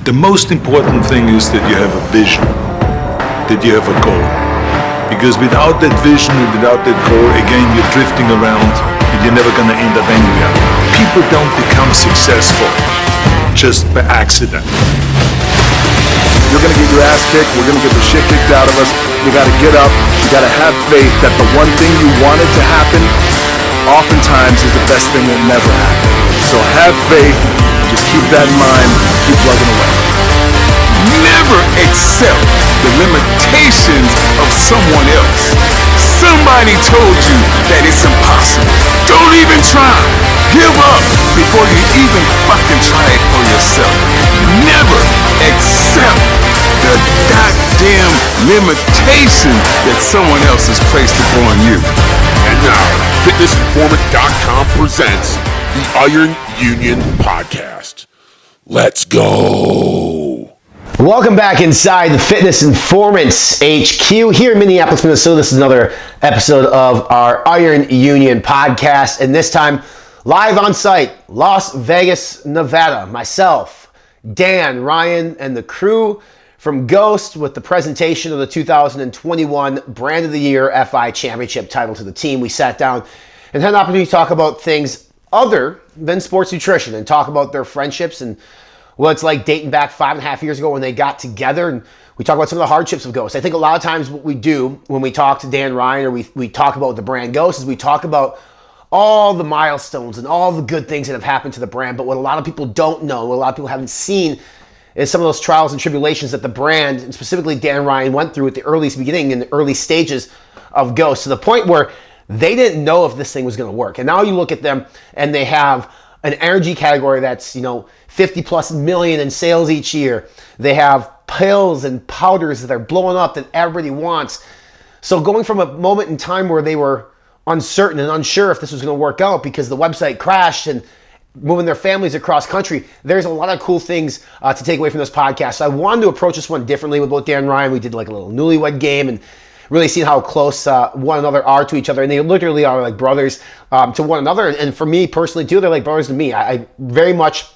The most important thing is that you have a vision, that you have a goal. Because without that vision and without that goal, again, you're drifting around and you're never gonna end up anywhere. People don't become successful just by accident. You're gonna get your ass kicked, we're gonna get the shit kicked out of us. You gotta get up, you gotta have faith that the one thing you wanted to happen oftentimes is the best thing that never happened. So have faith, just keep that in mind, keep plugging away. Never accept the limitations of someone else. Somebody told you that it's impossible. Don't even try. Give up before you even fucking try it for yourself. Never accept the goddamn limitation that someone else has placed upon you. And now, FitnessInformant.com presents the Iron Union Podcast. Let's go. Welcome back inside the Fitness Informants HQ here in Minneapolis, Minnesota. This is another episode of our Iron Union Podcast, and this time live on site, Las Vegas, Nevada. Myself, Dan, Ryan, and the crew from Ghost with the presentation of the 2021 Brand of the Year FI Championship title to the team. We sat down and had an opportunity to talk about things other than sports nutrition and talk about their friendships and what it's like dating back 5.5 years ago when they got together. And we talk about some of the hardships of Ghost. I think a lot of times what we do when we talk to Dan Ryan or we talk about the brand Ghost is we talk about all the milestones and all the good things that have happened to the brand. But what a lot of people don't know, what a lot of people haven't seen, is some of those trials and tribulations that the brand, and specifically Dan Ryan, went through at the earliest beginning and the early stages of Ghost, to the point where they didn't know if this thing was going to work. And now you look at them and they have an energy category that's, 50 plus million in sales each year. They have pills and powders that are blowing up that everybody wants. So going from a moment in time where they were uncertain and unsure if this was going to work out because the website crashed and moving their families across country, there's a lot of cool things to take away from this podcast. So I wanted to approach this one differently with both Dan and Ryan. We did like a little newlywed game and really seeing how close one another are to each other. And they literally are like brothers to one another. And for me personally too, they're like brothers to me. I very much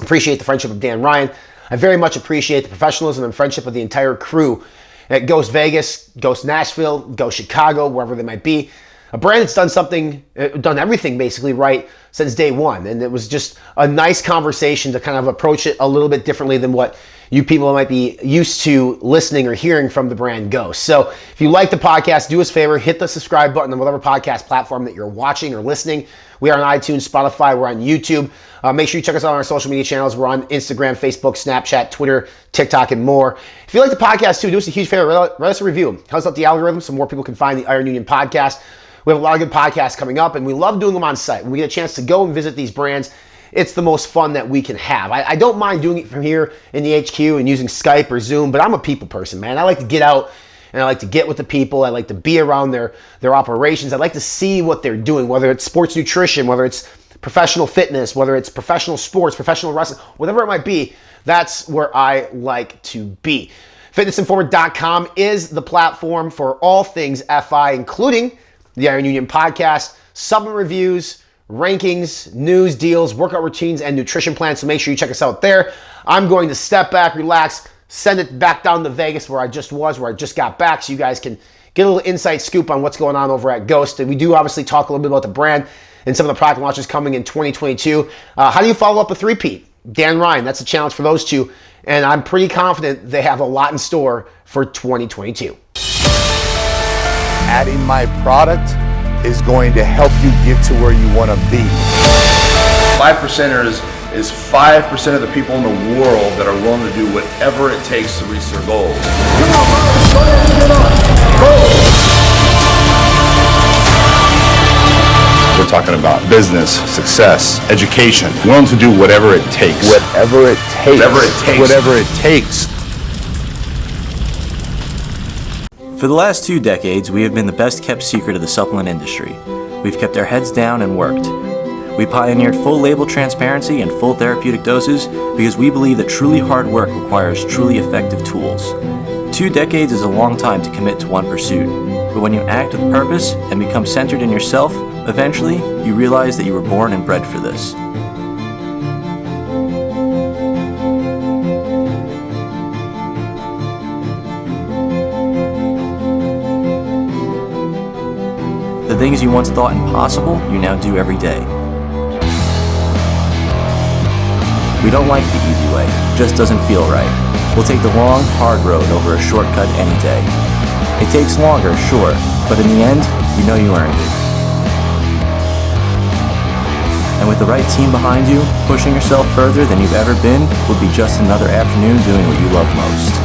appreciate the friendship of Dan Ryan. I very much appreciate the professionalism and friendship of the entire crew at Ghost Vegas, Ghost Nashville, Ghost Chicago, wherever they might be. A brand that's done everything basically right since day one. And it was just a nice conversation to kind of approach it a little bit differently than what you people might be used to listening or hearing from the brand Ghost. So if you like the podcast, do us a favor, hit the subscribe button on whatever podcast platform that you're watching or listening. We are on iTunes, Spotify, we're on YouTube. Make sure you check us out on our social media channels. We're on Instagram, Facebook, Snapchat, Twitter, TikTok, and more. If you like the podcast too, do us a huge favor, write us a review. Helps out the algorithm so more people can find the Iron Union Podcast. We have a lot of good podcasts coming up, and we love doing them on site. When we get a chance to go and visit these brands, it's the most fun that we can have. I don't mind doing it from here in the HQ and using Skype or Zoom, but I'm a people person, man. I like to get out and I like to get with the people. I like to be around their operations. I like to see what they're doing, whether it's sports nutrition, whether it's professional fitness, whether it's professional sports, professional wrestling, whatever it might be. That's where I like to be. FitnessInformant.com is the platform for all things FI, including the Iron Union Podcast, supplement reviews, rankings, news, deals, workout routines, and nutrition plans. So make sure you check us out there. I'm going to step back, relax, send it back down to Vegas where I just got back, so you guys can get a little inside scoop on what's going on over at Ghost. And we do obviously talk a little bit about the brand and some of the product launches coming in 2022. How do you follow up a three-peat? Dan Ryan, that's a challenge for those two. And I'm pretty confident they have a lot in store for 2022. Adding my product is going to help you get to where you want to be. 5%ers is 5% of the people in the world that are willing to do whatever it takes to reach their goals. We're talking about business, success, education, willing to do whatever it takes. Whatever it takes. Whatever it takes. Whatever it takes. For the last 2 decades, we have been the best kept secret of the supplement industry. We've kept our heads down and worked. We pioneered full label transparency and full therapeutic doses because we believe that truly hard work requires truly effective tools. 2 decades is a long time to commit to one pursuit, but when you act with purpose and become centered in yourself, eventually you realize that you were born and bred for this. things you once thought impossible, you now do every day. We don't like the easy way. It just doesn't feel right. We'll take the long, hard road over a shortcut any day. It takes longer, sure, but in the end, you know you earned it. And with the right team behind you, pushing yourself further than you've ever been would be just another afternoon doing what you love most.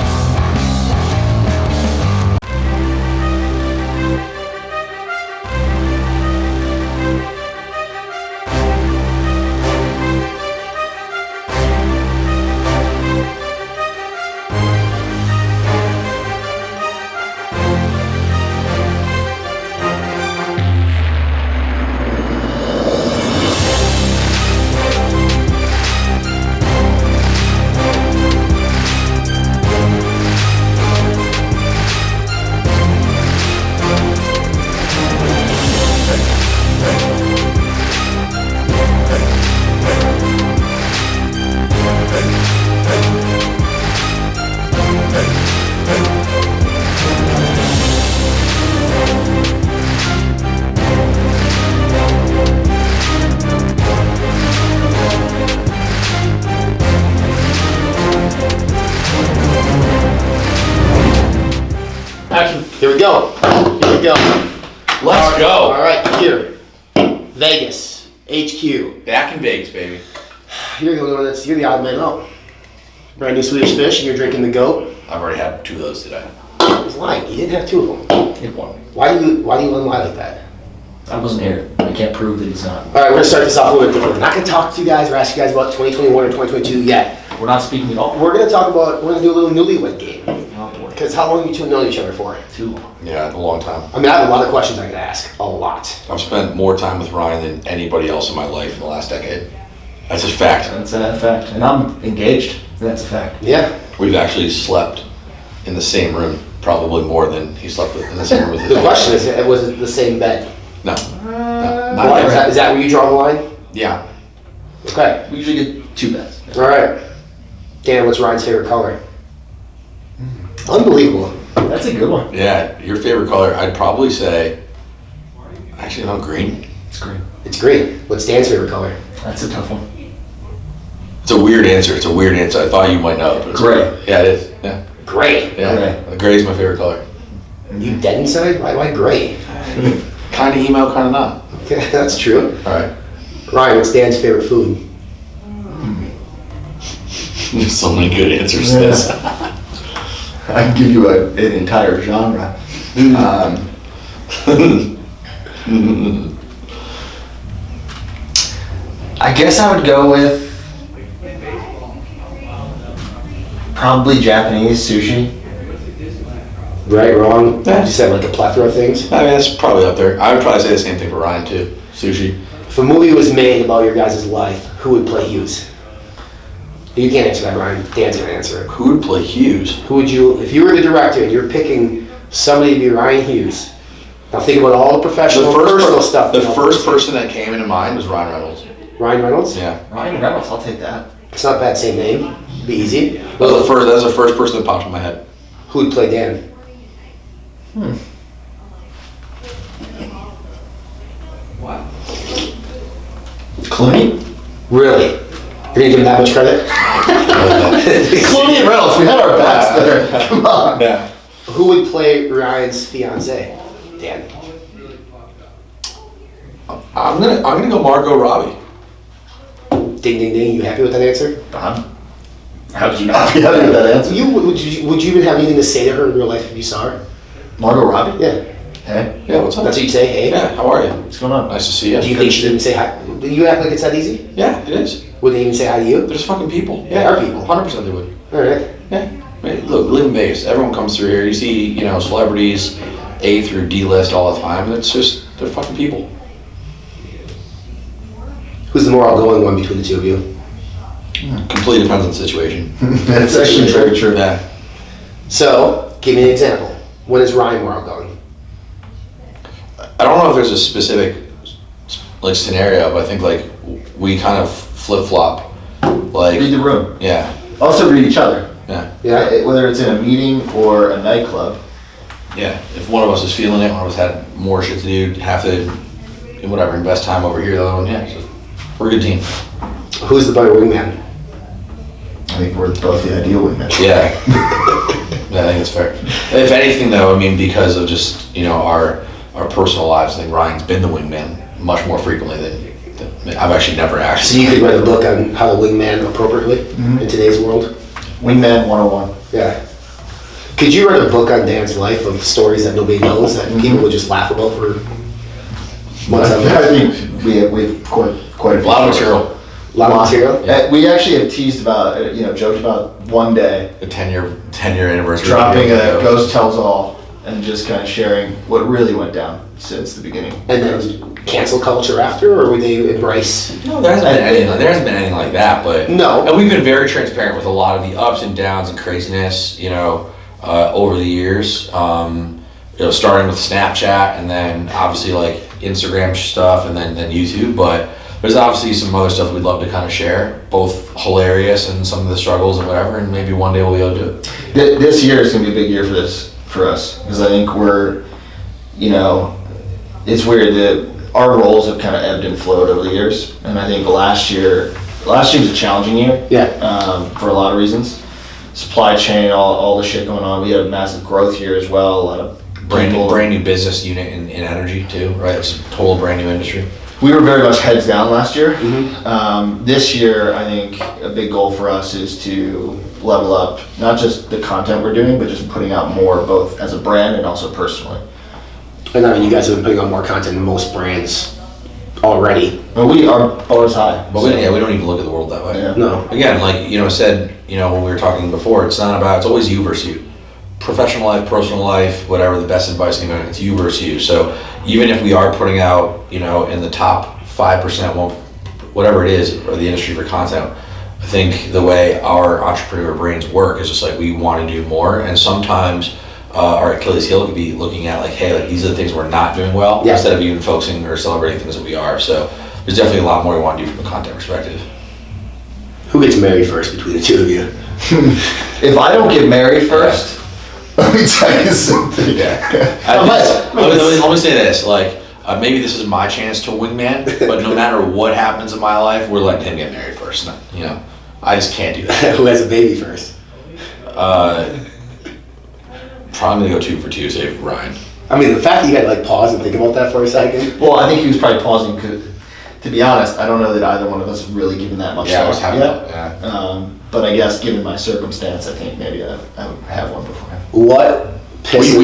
Here we go. Let's go. All right, here. Vegas, HQ. Back in Vegas, baby. You're the odd man out. Brand new Swedish fish, and you're drinking the goat. I've already had 2 of those today. He's lying. You didn't have 2 of them. Hit one. Why do you let him lie like that? I wasn't here. I can't prove that he's not. All right, we're gonna start this off a little bit different. We're not gonna talk to you guys or ask you guys about 2021 or 2022 yet. We're not speaking at all. We're gonna do a little newlywed game. Oh boy. Because how long have you two known each other for? Too long. Yeah, a long time. I mean, I have a lot of questions I could ask. A lot. I've spent more time with Ryan than anybody else in my life in the last decade. That's a fact. That's a fact. And I'm engaged. That's a fact. Yeah. We've actually slept in the same room probably more than he slept in the same room with his The wife. question is, was it the same bed? No. Not Why? yet. Is that where you draw the line? Yeah. Okay. We usually get 2 beds. All right. Dan, what's Ryan's favorite color? Unbelievable. That's a good one. Yeah, your favorite color, I'd probably say, actually no, green. It's green. It's green. What's Dan's favorite color? That's a tough one. It's a weird answer. I thought you might know it. But it's Gray. Yeah, it is. Yeah. Gray. Yeah. Gray is my favorite color. You dead inside? Why gray? Kind of emo, kind of not. Okay, that's true. All right. Ryan, what's Dan's favorite food? There's so many good answers to this. I can give you an entire genre. I guess I would go with probably Japanese sushi. Right, wrong? You said like a plethora of things. I mean, that's probably up there. I would probably say the same thing for Ryan too. Sushi. If a movie was made about your guys' life, who would play Hughes? You can't answer that, Ryan. Dan's gonna answer it. Who would play Hughes? Who would you, if you were the director and you're picking somebody to be Ryan Hughes, now think about all the professional, personal stuff. The first person that came into mind was Ryan Reynolds. Ryan Reynolds? Yeah. Ryan Reynolds, I'll take that. It's not a bad same name. It'd be easy. That was the first person that popped in my head. Who would play Dan? Wow. Clooney? Really? You're gonna give him that much credit? Clooney and Reynolds, we had our backs there. Come on. Yeah. Who would play Ryan's fiance? Dan. I'm gonna go Margot Robbie. Ding ding ding. You happy with that answer? How did you not be happy with that answer? Would you even have anything to say to her in real life if you saw her? Margot Robbie? Yeah. Hey, Yeah, what's up? That's what you'd say, hey? Yeah, how are you? what's going on? Nice to see you. Do you think she'd even say hi? Do you act like it's that easy? Yeah, it is. Would they even say hi to you? There's fucking people. They are people. 100% they would. Alright. Yeah. I mean, look, we live in Vegas. Everyone comes through here. You see, celebrities A through D list all the time. It's just, they're fucking people. Who's the more outgoing one between the two of you? Completely depends on the situation. That's actually very true. Yeah. So, give me an example. When is Ryan more outgoing? I don't know if there's a specific scenario, but I think we kind of flip flop. Read the room. Yeah. Also read each other. Yeah. Yeah. Whether it's in a meeting or a nightclub, Yeah, if one of us is feeling it, one of us had more shit to do, have to, whatever, invest time over here, the other one, yeah. So we're a good team. Who's the better wingman? I think we're both the ideal wingmen. Yeah. Yeah, I think it's fair. If anything, though, I mean, because of just, our personal lives, I think Ryan's been the wingman much more frequently than I've actually never asked. So you could write a book on how to wingman appropriately in today's world? Wingman 101. Yeah. Could you write a book on Dan's life of stories that nobody knows that people would just laugh about for months? I think we have quite a lot of material. A lot of material? Yeah. We actually have teased about, joked about one day. The 10-year anniversary. Dropping a Ghost Tells All and just kind of sharing what really went down since the beginning. And then cancel culture after, or would they embrace? No, there hasn't been anything like that, but no. And we've been very transparent with a lot of the ups and downs and craziness, over the years. Starting with Snapchat and then obviously like Instagram stuff and then YouTube, but there's obviously some other stuff we'd love to kind of share, both hilarious and some of the struggles and whatever, and maybe one day we'll be able to do it. This year is going to be a big year for us, because I think we're, it's weird that our roles have kind of ebbed and flowed over the years, and I think last year was a challenging year. Yeah. For a lot of reasons. Supply chain, all the shit going on. We had a massive growth year as well. A lot of brand new business unit in energy too, right? It's a total brand new industry. We were very much heads down last year. This year, I think a big goal for us is to level up, not just the content we're doing, but just putting out more, both as a brand and also personally. I know you guys have been putting out more content than most brands already. But we are always high. But we don't even look at the world that way. Yeah. No. Again, like when we were talking before, it's always you versus you. Professional life, personal life, whatever, the best advice can be, it's you versus you. So even if we are putting out, in the top 5%, whatever it is, or the industry for content, I think the way our entrepreneur brains work is just like we want to do more, and sometimes our Achilles heel could be looking at like, hey, like these are the things we're not doing well, instead of even focusing or celebrating things that we are. So there's definitely a lot more we want to do from a content perspective. Who gets married first between the two of you? If I don't get married first, let me tell you something. Let me say this, like, maybe this is my chance to wingman, but no matter what happens in my life, we're letting him get married first. I just can't do that. Who has a baby first? Probably gonna go 2 for 2, save Ryan. I mean, the fact that you had to pause and think about that for a second. Well, I think he was probably pausing because, to be honest, I don't know that either one of us have really given that much I was thought having yet. that. But I guess given my circumstance, I think maybe I would have one before him. What pisses...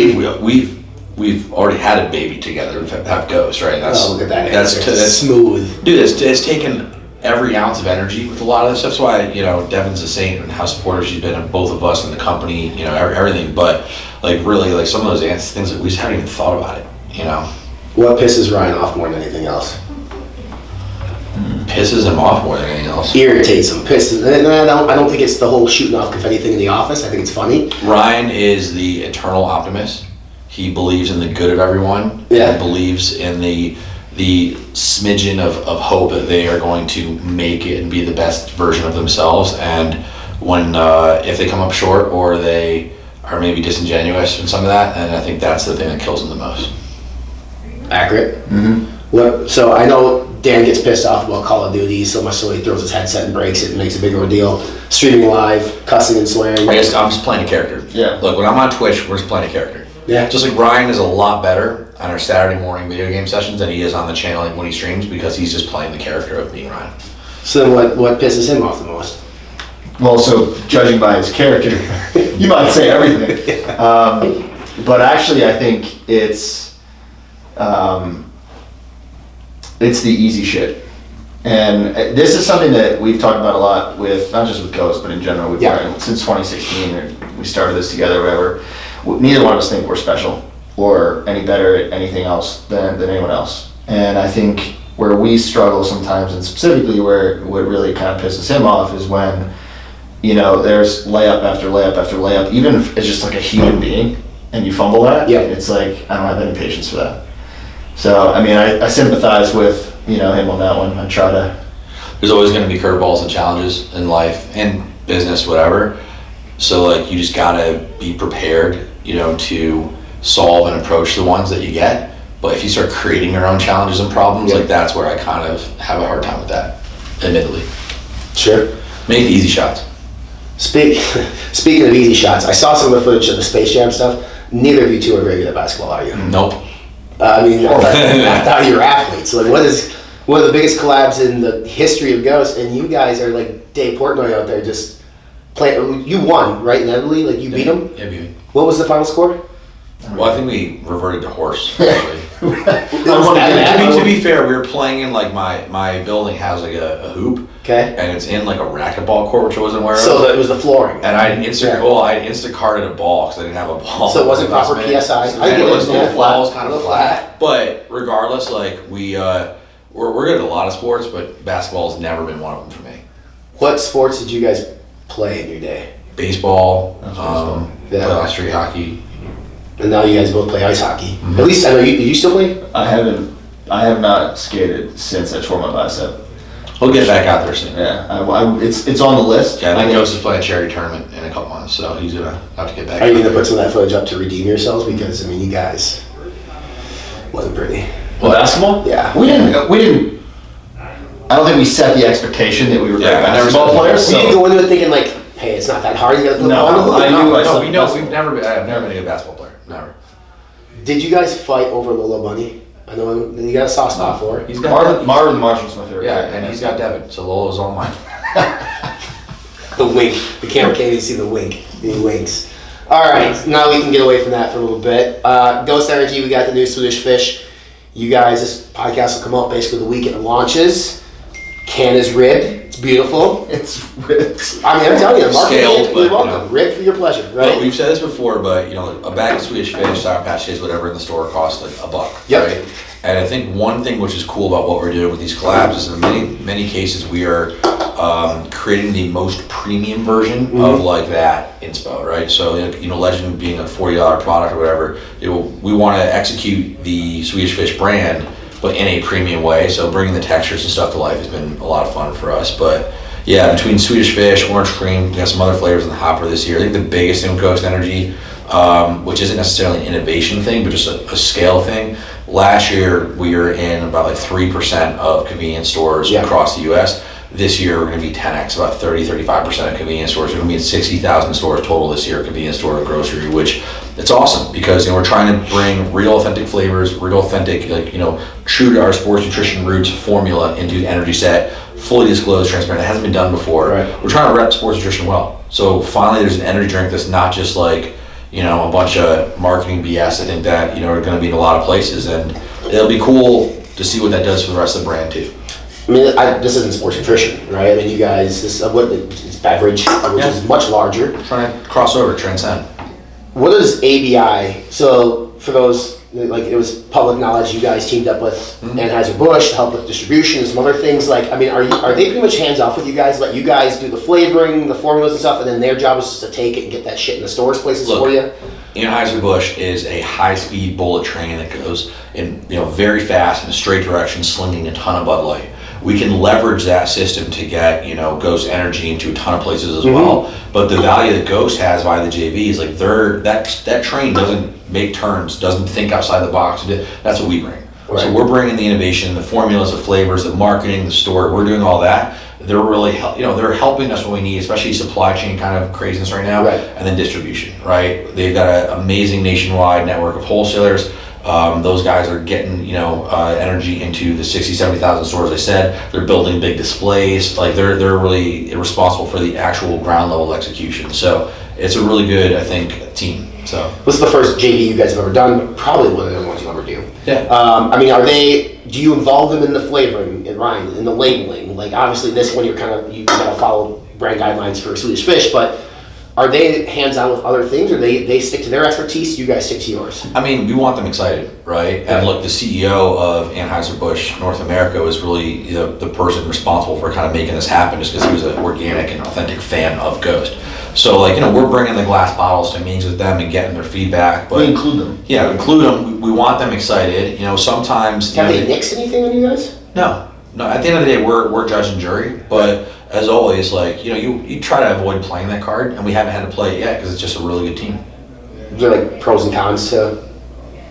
We've already had a baby together. We have ghosts, right? Look at that. That's smooth. Dude, it's taken every ounce of energy with a lot of this stuff. That's why, Devin's a saint and how supportive she's been of both of us and the company, everything. But really, some of those things that we just haven't even thought about it, What pisses Ryan off more than anything else? Pisses him off more than anything else. Irritates him, pisses. I don't think it's the whole shooting off confetti thing in the office. I think it's funny. Ryan is the eternal optimist. He believes in the good of everyone. Yeah. He believes in the smidgen of hope that they are going to make it and be the best version of themselves. And when if they come up short or they are maybe disingenuous in some of that, and I think that's the thing that kills them the most. Accurate. So I know Dan gets pissed off about Call of Duty so much so he throws his headset and breaks it and makes a big ordeal. Streaming live, cussing and swearing. I'm just playing a character. Yeah. Look, when I'm on Twitch, we're just playing a character. Yeah. Just like Ryan is a lot better on our Saturday morning video game sessions than he is on the channel when he streams, because he's just playing the character of being Ryan. So then what pisses him off the most? Well, so judging by his character, you might say everything. But actually, I think it's the easy shit. And this is something that we've talked about a lot with, not just with Ghost, but in general. We've learned since 2016, or we started this together, whatever. Neither one of us think we're special or any better at anything else than anyone else. And I think where we struggle sometimes, and specifically where what really kind of pisses him off, is when, there's layup after layup after layup, even if it's just like a human being, and you fumble that, it's like, I don't have any patience for that. So, I mean, I sympathize with, him on that one. I try to... There's always going to be curveballs and challenges in life and business, whatever. So, you just got to be prepared, to solve and approach the ones that you get. But if you start creating your own challenges and problems, like that's where I kind of have a hard time with that, admittedly. Sure. Make easy shots. Speaking of easy shots, I saw some of the footage of the Space Jam stuff. Neither of you two are very good at basketball, are you? Nope. I mean, I thought you were athletes. So, like, what is one of the biggest collabs in the history of Ghost? And you guys are like Dave Portnoy out there just playing. You won, right, inevitably? Like, you beat him? Yeah, beat me. What was the final score? Well, I think we reverted to horse, actually. To to be fair, we were playing in like my building has like a hoop, Okay. and it's in like a racquetball court, which I wasn't aware of. So it was the flooring. And I Instacarted a ball because I didn't have a ball. So it wasn't proper PSI. And it was flat. the ball was kind of flat. But regardless, like we're good at a lot of sports, but basketball has never been one of them for me. What sports did you guys play in your day? Baseball, Yeah. street hockey. And now you guys both play ice hockey. At least I know you still play? I have not skated since I tore my bicep. We'll get back out there soon. Yeah, it's on the list. Yeah, I think Ghost is playing a charity tournament in a couple months, so he's gonna have to get back. Are you gonna put some of that footage up to redeem yourselves? Because I mean, you guys wasn't pretty. Well, basketball? Yeah. We didn't. I don't think we set the expectation that we were great basketball players. We didn't go into it thinking like, hey, it's not that hard. You gotta put the ball in the hoop. I've never been a good basketball player. Never. Did you guys fight over Lola Bunny? I know you got a soft spot for her. He's got Marvin Marshall's my favorite. Yeah, and he's got Devin, so Lola's all mine. The wink. The camera can't even see the wink. He winks. All right, now we can get away from that for a little bit. Ghost Energy, we got the new Swedish Fish. You guys, this podcast will come out basically the week it launches. Can is ribbed. It's beautiful. It's ribbed. I mean, I'm telling you, Scaled, you're but, welcome. Ribbed for your pleasure, right? Well, we've said this before, but a bag of Swedish Fish, Sour Patch Kids, whatever in the store costs like $1. Yep. Right? And I think one thing which is cool about what we're doing with these collabs is in many cases we are creating the most premium version of like that inspo, right? So Legend being a $40 product or whatever, we want to execute the Swedish Fish brand, but in a premium way. So bringing the textures and stuff to life has been a lot of fun for us. But yeah, between Swedish Fish, Orange Cream, we got some other flavors in the hopper this year. I think the biggest thing with Ghost Energy, which isn't necessarily an innovation thing, but just a scale thing. Last year, we were in about like 3% of convenience stores across the U.S. This year, we're going to be 10x, about 30-35% of convenience stores. We're going to be in 60,000 stores total this year, convenience store and grocery, which it's awesome because we're trying to bring real authentic flavors, real authentic, true to our sports nutrition roots formula into Energy Set, fully disclosed, transparent. It hasn't been done before. Right. We're trying to rep sports nutrition well. So finally, there's an energy drink that's not just like a bunch of marketing BS. I think that are going to be in a lot of places, and it'll be cool to see what that does for the rest of the brand too. I mean, this isn't sports nutrition, right? I mean, you guys, it's beverage, which is much larger. Trying to cross over, transcend. What is ABI? So for those, like it was public knowledge, you guys teamed up with Anheuser-Busch to help with distribution and some other things. Like, I mean, are they pretty much hands off with you guys? Let you guys do the flavoring, the formulas and stuff, and then their job is just to take it and get that shit in the stores places for you? Anheuser-Busch is a high-speed bullet train that goes in, very fast in a straight direction, slinging a ton of Bud Light. We can leverage that system to get, Ghost Energy into a ton of places as well. But the value that Ghost has via the JV is like that train doesn't make turns, doesn't think outside the box. That's what we bring. Right. So we're bringing the innovation, the formulas, the flavors, the marketing, the store. We're doing all that. They're really, they're helping us when we need, especially supply chain kind of craziness right now, and then distribution, right? They've got an amazing nationwide network of wholesalers. Those guys are getting, energy into the 60, 70,000 stores. I said they're building big displays. Like they're really responsible for the actual ground level execution. So it's a really good, I think, team. So this is the first JV you guys have ever done. Probably one of the only ones you ever do. Yeah. I mean, do you involve them in the flavoring, and Ryan, in the labeling? Like obviously this one you gotta follow brand guidelines for Swedish Fish, but are they hands-on with other things, or they stick to their expertise, you guys stick to yours? I mean, we want them excited, right? And look, the CEO of Anheuser-Busch North America was really the person responsible for kind of making this happen, just because he was an organic and authentic fan of Ghost. So we're bringing the glass bottles to meetings with them and getting their feedback. But we include them. Yeah, include them. We want them excited. Sometimes. Have they nixed anything on you guys? No. At the end of the day, we're judge and jury, but as always, you try to avoid playing that card, and we haven't had to play it yet because it's just a really good team. Is there pros and cons to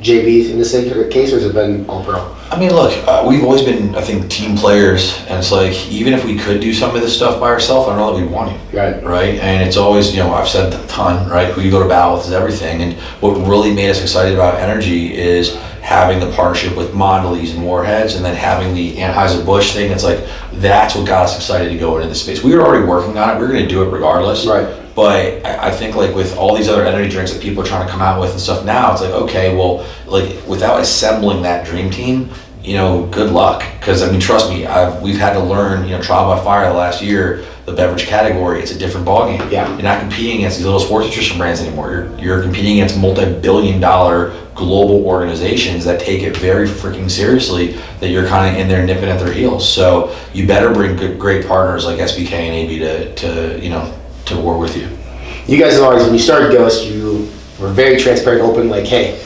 JB in this case, or has it been all pro? I mean, look, we've always been, I think, team players, and it's like, even if we could do some of this stuff by ourselves, I don't know that we'd want to. Right? And it's always, I've said a ton, right? Who you go to battle with is everything, and what really made us excited about Energy is having the partnership with Mondelez and Warheads, and then having the Anheuser-Busch thing. It's like, that's what got us excited to go into the space. We were already working on it. We were going to do it regardless. Right. But I think, like, with all these other energy drinks that people are trying to come out with and stuff now, it's like, okay, well, like, without assembling that dream team, good luck. Because, I mean, trust me, we've had to learn, trial by fire the last year, the beverage category, it's a different ballgame. Yeah. You're not competing against these little sports nutrition brands anymore. You're competing against multi-billion-dollar global organizations that take it very freaking seriously, that you're kind of in there nipping at their heels. So you better bring great partners like SBK and AB to war with you. You guys have always, when you started Ghost, you were very transparent, open, like, hey,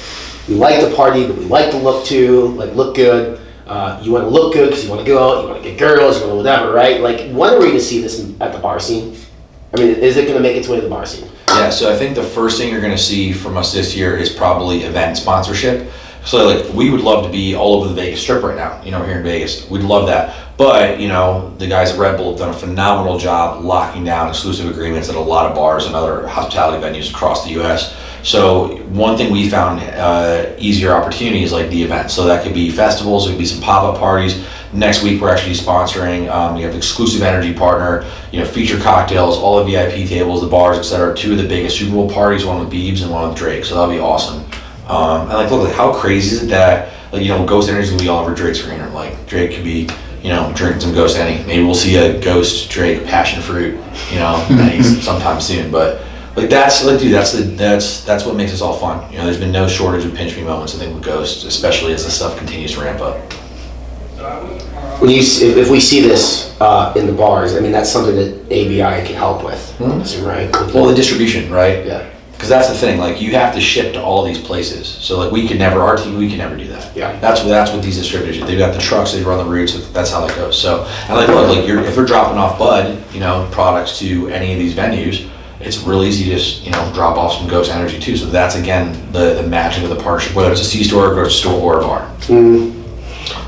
we like to party, but we like to look too, like, look good. You want to look good because you want to go out, you want to get girls, you want to whatever, right? Like, when are we going to see this at the bar scene? I mean, is it going to make its way to the bar scene? Yeah, so I think the first thing you're going to see from us this year is probably event sponsorship. So, like, we would love to be all over the Vegas Strip right now, here in Vegas. We'd love that. But, the guys at Red Bull have done a phenomenal job locking down exclusive agreements at a lot of bars and other hospitality venues across the U.S. So one thing we found easier opportunity is like the events. So that could be festivals, it could be some pop-up parties. Next week we're actually sponsoring, we have an exclusive energy partner, feature cocktails, all the VIP tables, the bars, etc. Two of the biggest Super Bowl parties, one with Biebs and one with Drake. So that'll be awesome. And like, look, how crazy is it that, Ghost Energy's gonna be all over Drake's arena. Like, Drake could be, drinking some Ghost Any. Maybe we'll see a Ghost Drake passion fruit, sometime soon. But like, that's what makes us all fun. There's been no shortage of pinch me moments, I think, with Ghost, especially as the stuff continues to ramp up. If we see this in the bars, I mean, that's something that ABI can help with, right? Well, the distribution, right? Yeah. Because that's the thing, like, you have to ship to all these places. So, like, we could never do that. Yeah. That's what these distributors do. They've got the trucks, they run the routes, that's how that goes. So, and like, look, if they're dropping off Bud, products to any of these venues, it's real easy to just, drop off some Ghost Energy too. So that's, again, the magic of the partnership, whether it's a C-store, grocery store, or a bar.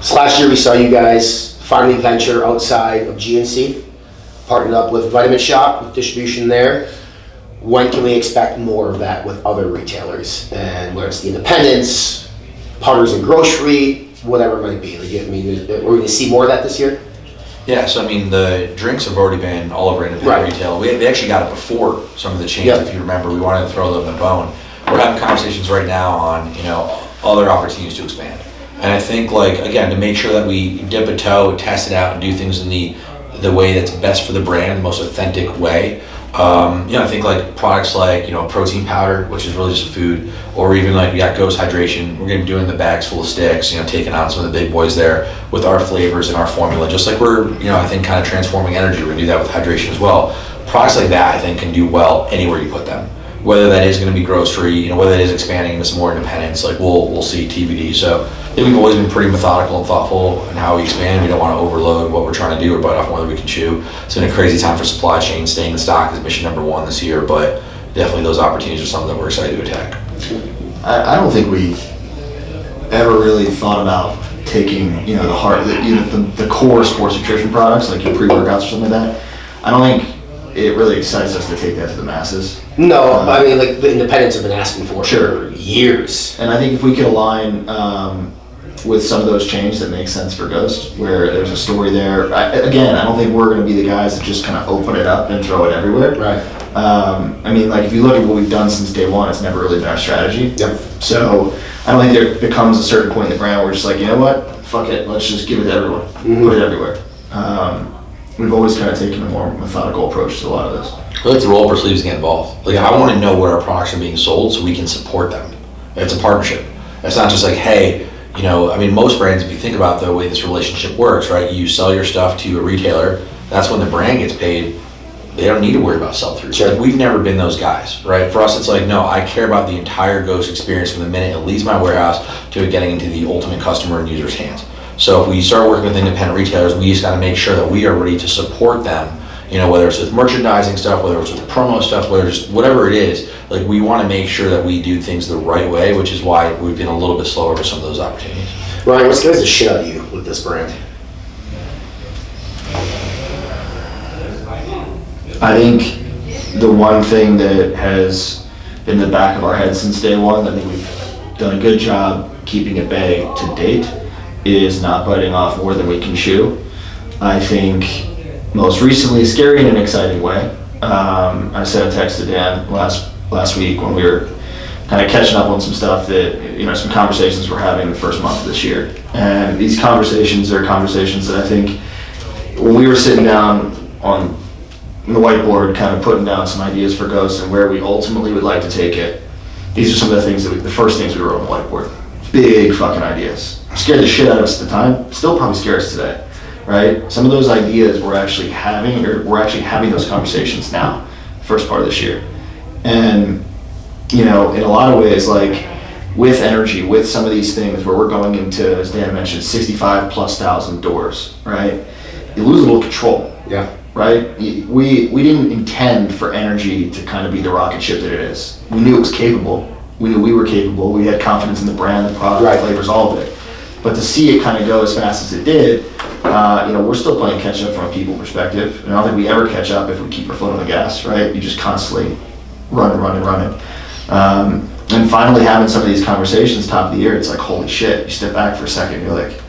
So last year we saw you guys finally venture outside of GNC, partnered up with Vitamin Shop, with distribution there. When can we expect more of that with other retailers? And whether it's the independents, partners in grocery, whatever it might be. Like, I mean, we're going to see more of that this year? Yeah, so I mean, the drinks have already been all over independent retail. They actually got it before some of the chains, if you remember. We wanted to throw them the bone. We're having conversations right now on, other opportunities to expand. And I think, like, again, to make sure that we dip a toe, test it out, and do things in the way that's best for the brand, the most authentic way. I think, like, products like, protein powder, which is really just a food, or even, like, we got Ghost Hydration. We're going to be doing the bags full of sticks, taking on some of the big boys there with our flavors and our formula, just like we're, I think, kind of transforming energy. We're going to do that with hydration as well. Products like that, I think, can do well anywhere you put them. Whether that is going to be grocery, whether that is expanding into some more independents, like, we'll see TBD. So I think we've always been pretty methodical and thoughtful in how we expand. We don't want to overload what we're trying to do or bite off more than we can chew. It's been a crazy time for supply chain. Staying in stock is mission number one this year, but definitely those opportunities are something that we're excited to attack. I don't think we ever really thought about taking, the heart, the core sports nutrition products, like your pre-workouts or something like that. I don't think it really excites us to take that to the masses. No, I mean, like, the independents have been asking for years. And I think if we could align with some of those chains that make sense for Ghost, where there's a story there. I don't think we're going to be the guys that just kind of open it up and throw it everywhere. Right. I mean, like, if you look at what we've done since day one, it's never really been our strategy. Yep. So I don't think there becomes a certain point in the brand where we're just like, you know what, fuck it, let's just give it to everyone, put it everywhere. We've always kind of taken a more methodical approach to a lot of this. We like to roll up our sleeves and get involved. Like, I want to know where our products are being sold so we can support them. It's a partnership. It's not just like, hey, most brands, if you think about the way this relationship works, right? You sell your stuff to a retailer, that's when the brand gets paid. They don't need to worry about sell-through. Sure. Like, we've never been those guys, right? For us, it's like, no, I care about the entire Ghost experience from the minute it leaves my warehouse to it getting into the ultimate customer and user's hands. So if we start working with independent retailers, we just got to make sure that we are ready to support them whether it's with merchandising stuff, whether it's with promo stuff, whatever it is, like we want to make sure that we do things the right way, which is why we've been a little bit slower with some of those opportunities. Ryan, what scares the shit out of you with this brand? I think the one thing that has been in the back of our head since day one, I think we've done a good job keeping at bay to date, is not biting off more than we can chew. I think most recently, scary in an exciting way. I sent a text to Dan last week when we were kind of catching up on some stuff that, some conversations we're having the first month of this year. And these conversations are conversations that I think when we were sitting down on the whiteboard, kind of putting down some ideas for Ghost and where we ultimately would like to take it, these are some of the things the first things we wrote on the whiteboard. Big fucking ideas. Scared the shit out of us at the time, still probably scare us today, right? Some of those ideas we're actually having those conversations now, first part of this year. And, in a lot of ways, like with energy, with some of these things where we're going into, as Dan mentioned, 65,000+ doors, right? You lose a little control. Yeah. Right? We didn't intend for energy to kind of be the rocket ship that it is. We knew it was capable. We knew we were capable. We had confidence in the brand, the product, flavors, all of it. But to see it kind of go as fast as it did, we're still playing catch up from a people perspective. And I don't think we ever catch up if we keep our foot on the gas, right? You just constantly running. And finally having some of these conversations top of the year, it's like, holy shit. You step back for a second, you're like,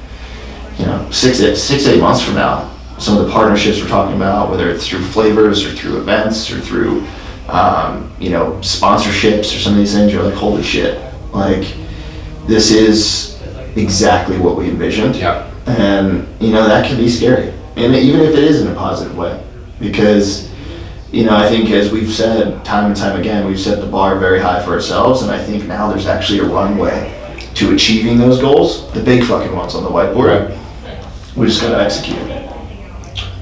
6 to 8 months from now, some of the partnerships we're talking about, whether it's through flavors or through events or through, sponsorships or some of these things, you're like, holy shit, like this is exactly what we envisioned. Yeah. And, that can be scary. And even if it is in a positive way, because, I think as we've said time and time again, we've set the bar very high for ourselves. And I think now there's actually a runway to achieving those goals, the big fucking ones on the whiteboard. Right. We just got to execute.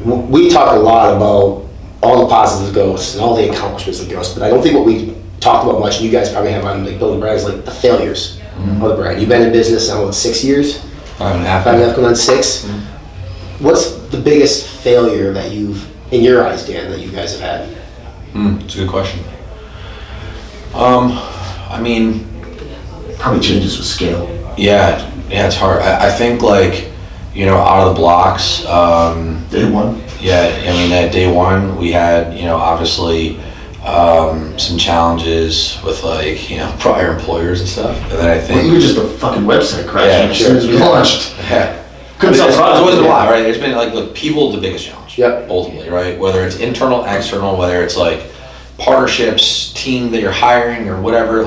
We talk a lot about all the positives of Ghost and all the accomplishments of Ghost, but I don't think what we talked about much, and you guys probably have on building brands, like the failures of the brand. You've been in business now, 6 years? 5.5. 5.5 going on 6. What's the biggest failure that in your eyes, Dan, that you guys have had? It's a good question. Probably changes with scale. Yeah, it's hard. I think out of the blocks. Day one. Yeah, at day one we had, obviously some challenges with prior employers and stuff. And then I think even just the fucking website crashing as soon as we launched. Yeah. Couldn't sell product. There's always been a lot, right? There's been people the biggest challenge. Yep. Ultimately, right? Whether it's internal, external, whether it's partnerships, team that you're hiring or whatever,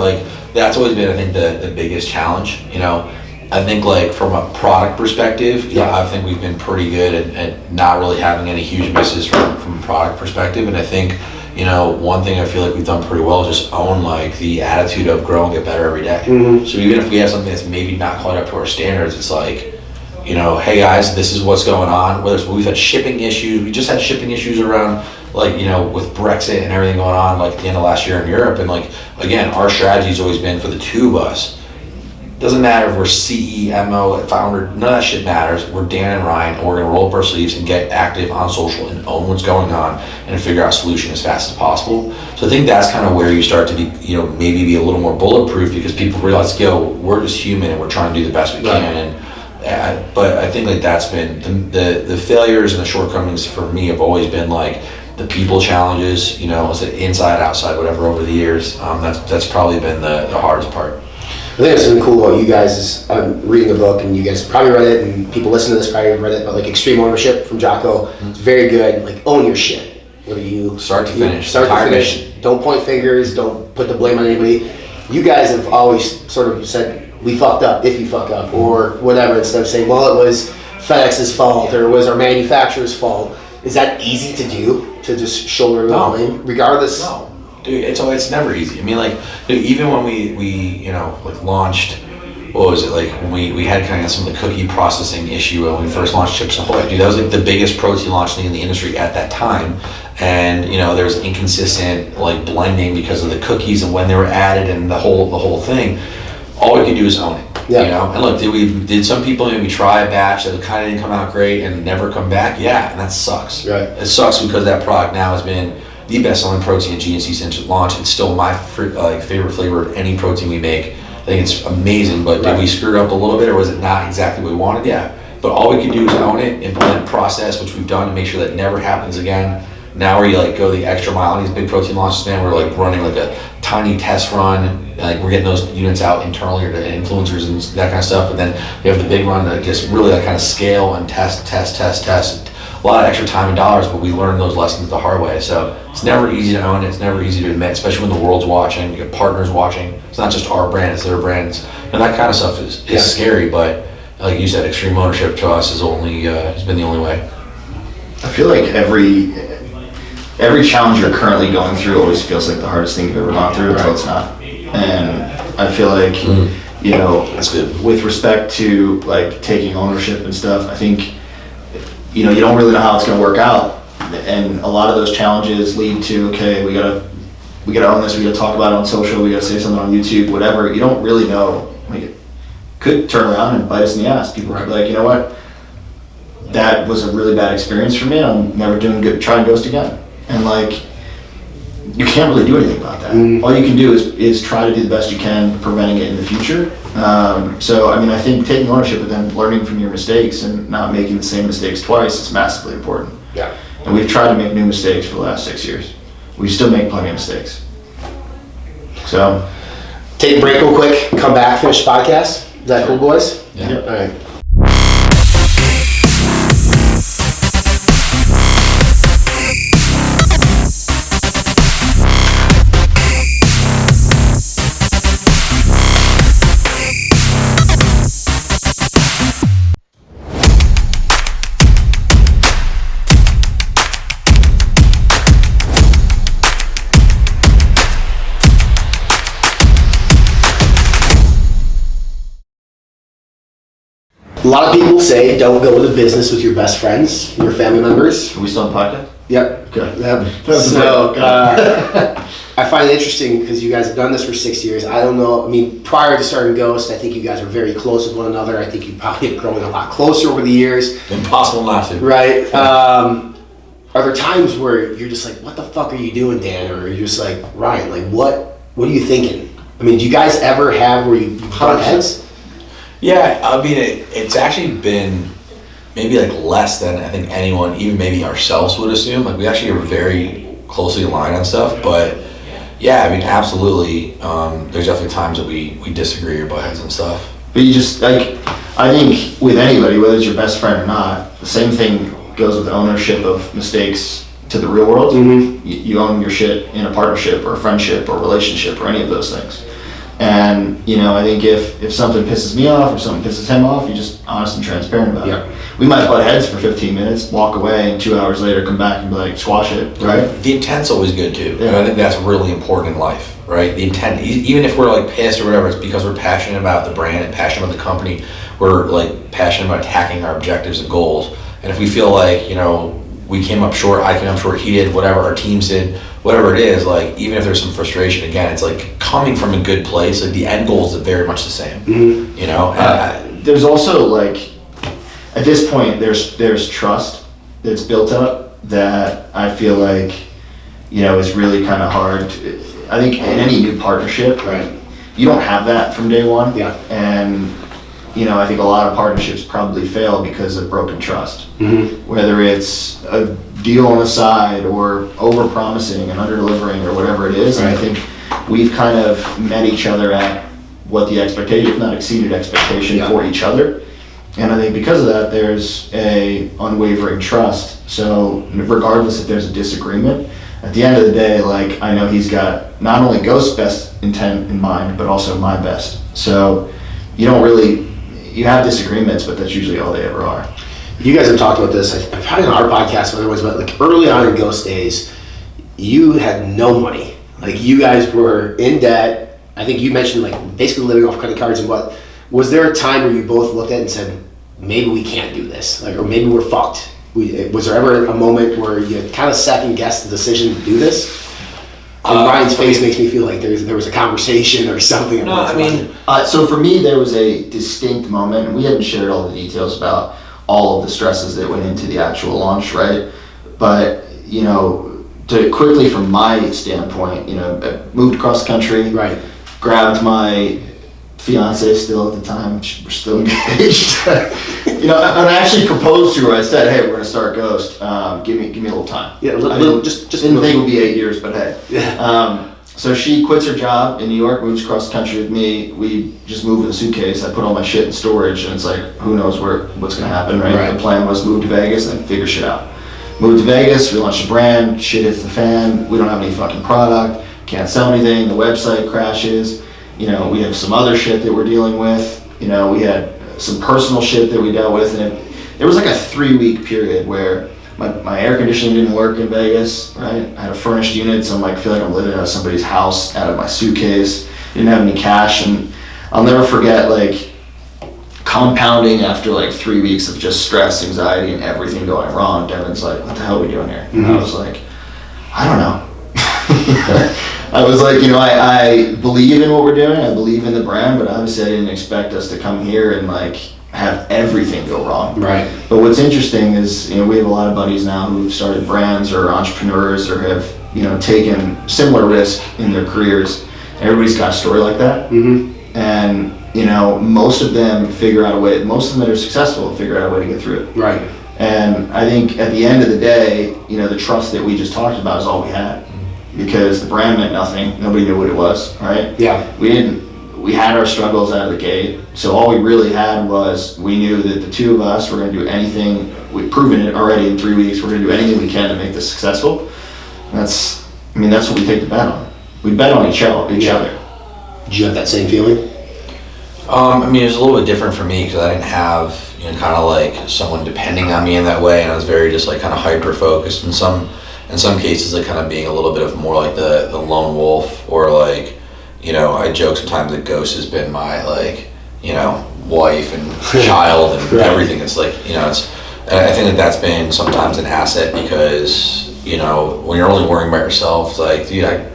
that's always been, I think, the biggest challenge. I think from a product perspective, I think we've been pretty good at not really having any huge misses from a product perspective. And I think, one thing I feel like we've done pretty well is just own the attitude of grow and get better every day. Mm-hmm. So even if we have something that's maybe not quite up to our standards, it's hey guys, this is what's going on. Whether it's we've had shipping issues, we just had shipping issues around with Brexit and everything going on at the end of last year in Europe. And again, our strategy's always been for the two of us. Doesn't matter if we're CEO, founder, none of that shit matters. We're Dan and Ryan, and we're gonna roll up our sleeves and get active on social and own what's going on and figure out a solution as fast as possible. So I think that's kind of where you start to be, maybe be a little more bulletproof, because people realize, we're just human and we're trying to do the best we can. But I think that's been the failures and the shortcomings for me have always been the people challenges, inside, outside, whatever, over the years. That's probably been the hardest part. I think it's something cool about you guys is I'm reading a book, and you guys probably read it, and people listening to this probably read it, but Extreme Ownership from Jocko. It's very good. Own your shit. Whether you start to finish. Don't point fingers. Don't put the blame on anybody. You guys have always sort of said, we fucked up if you fuck up, or whatever, instead of saying, well, it was FedEx's fault or it was our manufacturer's fault. Is that easy to do, to just shoulder the blame regardless? No. Dude, it's never easy. Even when we launched, what was it, when we had kind of some of the cookie processing issue when we first launched Chips Ahoy, dude, that was the biggest protein launch thing in the industry at that time. And there was inconsistent blending because of the cookies and when they were added and the whole thing. All we could do is own it. Yeah. You know, and look, did some people maybe try a batch that kind of didn't come out great and never come back? Yeah, and that sucks. Right. It sucks because that product now has been the best-selling protein at GNC since launch. It's still my favorite flavor of any protein we make. I think it's amazing, but did we screw it up a little bit, or was it not exactly what we wanted? Yeah. But all we can do is own it, implement process, which we've done to make sure that never happens again. Now where you like go the extra mile on these big protein launches, man, we're like running like a tiny test run. Like we're getting those units out internally or to influencers and that kind of stuff. But then we have the big run that just really like kind of scale and test. A lot of extra time and dollars, but we learn those lessons the hard way. So it's never easy to own it. It's never easy to admit, especially when the world's watching. You have partners watching. It's not just our brand; it's their brands. And that kind of stuff is scary. But like you said, extreme ownership to us is has been the only way. I feel like every challenge you're currently going through always feels like the hardest thing you've ever gone through until it's not. And I feel like, you know, that's good. With respect to like taking ownership and stuff, I think, you know, you don't really know how it's going to work out. And a lot of those challenges lead to, okay, we gotta own this, we gotta talk about it on social, we gotta say something on YouTube, whatever. You don't really know. Like, it could turn around and bite us in the ass. People could be like, you know what? That was a really bad experience for me. I'm never trying Ghost again. And like, you can't really do anything about that. All you can do is try to do the best you can, preventing it in the future. So, I mean, I think taking ownership and then learning from your mistakes and not making the same mistakes twice is massively important. Yeah. And we've tried to make new mistakes for the last 6 years. We still make plenty of mistakes. So, take a break real quick, come back, finish the podcast. Is that cool, boys? Yeah. All right. A lot of people say don't go into business with your best friends, your family members. Are we still on podcast? Yep. Okay. Yep. So I find it interesting because you guys have done this for 6 years. I don't know. I mean, prior to starting Ghost, I think you guys were very close with one another. I think you probably have grown a lot closer over the years. Impossible not to. Right. Are there times where you're just like, what the fuck are you doing, Dan? Or you're just like, Ryan, like, what are you thinking? I mean, do you guys ever have where you butt heads? Yeah, I mean, it's actually been maybe like less than I think anyone, even maybe ourselves, would assume. Like we actually are very closely aligned on stuff, but yeah, I mean, absolutely. There's definitely times that we disagree or butt heads and stuff. But you just, like, I think with anybody, whether it's your best friend or not, the same thing goes with ownership of mistakes to the real world. Mm-hmm. You own your shit in a partnership or a friendship or a relationship or any of those things. And, you know, I think if something pisses me off or something pisses him off, you're just honest and transparent about it. We might butt heads for 15 minutes, walk away, and 2 hours later come back and be like, squash it, right? The intent's always good too. Yeah. And I think that's really important in life, right? The intent, even if we're like pissed or whatever, it's because we're passionate about the brand and passionate about the company. We're like passionate about attacking our objectives and goals. And if we feel like, you know, we came up short, I came up short, he did, whatever, our teams did, whatever it is, like, even if there's some frustration, again, it's like coming from a good place, like the end goal is very much the same, you know? There's also, like, at this point, there's trust that's built up that I feel like, you know, is really kind of hard. I think in any new partnership, Right. you don't have that from day one. Yeah. And, you know, I think a lot of partnerships probably fail because of broken trust. Mm-hmm. Whether it's a deal on the side or over-promising and under-delivering or whatever it is. And I think we've kind of met each other at what the expectation, if not exceeded expectation for each other. And I think because of that, there's a unwavering trust. So regardless if there's a disagreement, at the end of the day, like, I know he's got not only Ghost's best intent in mind, but also my best. So you have disagreements, but that's usually all they ever are. You guys have talked about this, I've had it on our podcast, otherwise, but like early on in Ghost days, you had no money. Like you guys were in debt. I think you mentioned like basically living off credit cards and what. Was there a time where you both looked at it and said, maybe we can't do this, like, or maybe we're fucked? Was there ever a moment where you kind of second guessed the decision to do this? And Ryan's face makes me feel like there was a conversation or something. No, I mean, so for me, there was a distinct moment, and we hadn't shared all the details about all of the stresses that went into the actual launch, right? But, you know, to quickly from my standpoint, you know, I moved across the country, right? Grabbed my fiance still at the time, we're still engaged. You know, and I actually proposed to her. I said, "Hey, we're gonna start Ghost. Give me a little time." Yeah, just didn't think it would be 8 years, but hey. Yeah. So she quits her job in New York, moves across the country with me. We just moved with a suitcase. I put all my shit in storage, and it's like, who knows what's gonna happen, right? The plan was move to Vegas and figure shit out. Moved to Vegas, we launched a brand, shit hits the fan, we don't have any fucking product, can't sell anything, the website crashes, you know, we have some other shit that we're dealing with, you know, we had some personal shit that we dealt with, and there was like a 3-week period where my air conditioning didn't work in Vegas, right? I had a furnished unit, so I'm like, I feel like I'm living out of somebody's house, out of my suitcase, didn't have any cash, and I'll never forget, like, compounding after like 3 weeks of just stress, anxiety, and everything going wrong. Devin's like, what the hell are we doing here? And I was like, I don't know. I was like, you know, I believe in what we're doing. I believe in the brand, but obviously I didn't expect us to come here and like have everything go wrong. Right. But what's interesting is, you know, we have a lot of buddies now who've started brands or entrepreneurs or have, you know, taken similar risk in their careers. Everybody's got a story like that. Mm-hmm. And you know, most of them figure out a way, most of them that are successful figure out a way to get through it. Right. And I think at the end of the day, you know, the trust that we just talked about is all we had. Because the brand meant nothing. Nobody knew what it was, right? Yeah. We had our struggles out of the gate. So all we really had was, we knew that the two of us were going to do anything, we've proven it already in 3 weeks, we're going to do anything we can to make this successful. And that's what we take the bet on. We bet on each other. Did you have that same feeling? I mean, it was a little bit different for me because I didn't have, you know, kind of like someone depending on me in that way, and I was very just like kind of hyper focused in some cases, like kind of being a little bit of more like the lone wolf, or like, you know, I joke sometimes that Ghost has been my, like, you know, wife and child and everything. It's like, you know, and I think that's been sometimes an asset because, you know, when you're only worrying about yourself, it's like, dude,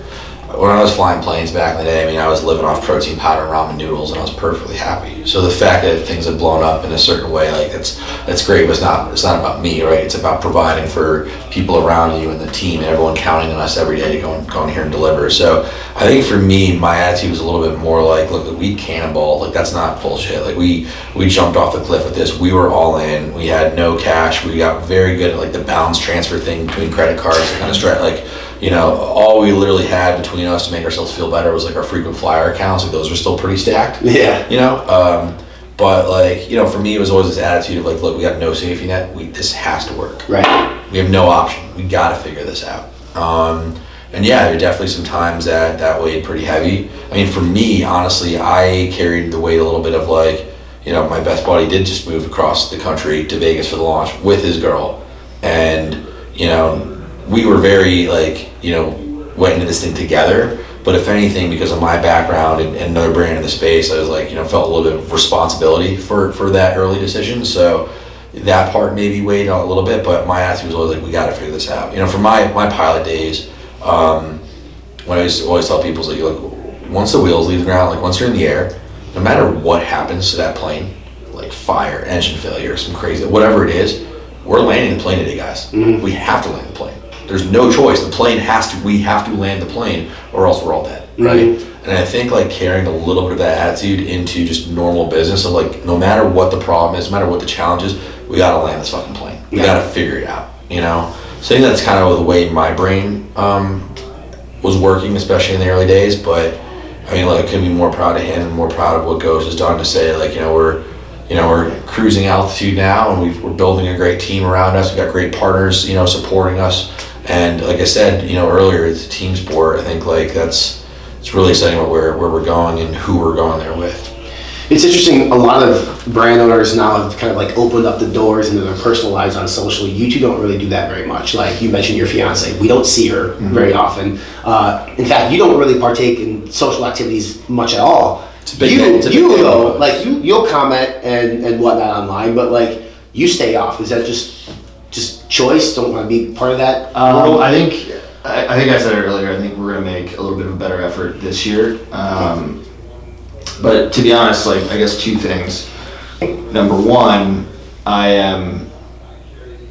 when I was flying planes back in the day, I mean, I was living off protein powder and ramen noodles, and I was perfectly happy. So the fact that things have blown up in a certain way, like that's great, but it's not about me, right? It's about providing for people around you and the team and everyone counting on us every day to go in here and deliver. So I think for me, my attitude was a little bit more like, look, we cannonballed, like that's not bullshit. Like we jumped off the cliff with this. We were all in. We had no cash. We got very good at like the balance transfer thing between credit cards and kind of like, you know, all we literally had between us to make ourselves feel better was like our frequent flyer accounts. Like those were still pretty stacked. Yeah. You know, but like, you know, for me it was always this attitude of like, look, we got no safety net. This has to work. Right. We have no option. We got to figure this out. And yeah, there are definitely some times that weighed pretty heavy. I mean, for me, honestly, I carried the weight a little bit of like, you know, my best buddy did just move across the country to Vegas for the launch with his girl, and you know, we were very like, you know, went into this thing together. But if anything, because of my background and another brand in the space, I was like, you know, felt a little bit of responsibility for that early decision. So that part maybe weighed on a little bit, but my attitude was always like, we got to figure this out. You know, for my pilot days, when I used to always tell people, is like, look, once the wheels leave the ground, like once you're in the air, no matter what happens to that plane, like fire, engine failure, some crazy, whatever it is, we're landing the plane today, guys. Mm-hmm. We have to land the plane. There's no choice. We have to land the plane, or else we're all dead, right? Mm-hmm. And I think like carrying a little bit of that attitude into just normal business of like, no matter what the problem is, no matter what the challenge is, we gotta land this fucking plane. We gotta figure it out, you know? So I think that's kind of the way my brain was working, especially in the early days. But I mean, like, I couldn't be more proud of him and more proud of what Ghost has done to say, like, we're cruising altitude now, and we're building a great team around us. We've got great partners, supporting us. And like I said, earlier, it's a team sport. I think like it's really exciting about where we're going and who we're going there with. It's interesting, a lot of brand owners now have kind of like opened up the doors into their personal lives on social. You two don't really do that very much. Like you mentioned your fiance, we don't see her very often. In fact, you don't really partake in social activities much at all. You'll comment and whatnot online, but like you stay off. Is that just choice? Don't want to be part of that? I think I said it earlier. I think we're going to make a little bit of a better effort this year. But to be honest, like, I guess two things. Number one, I am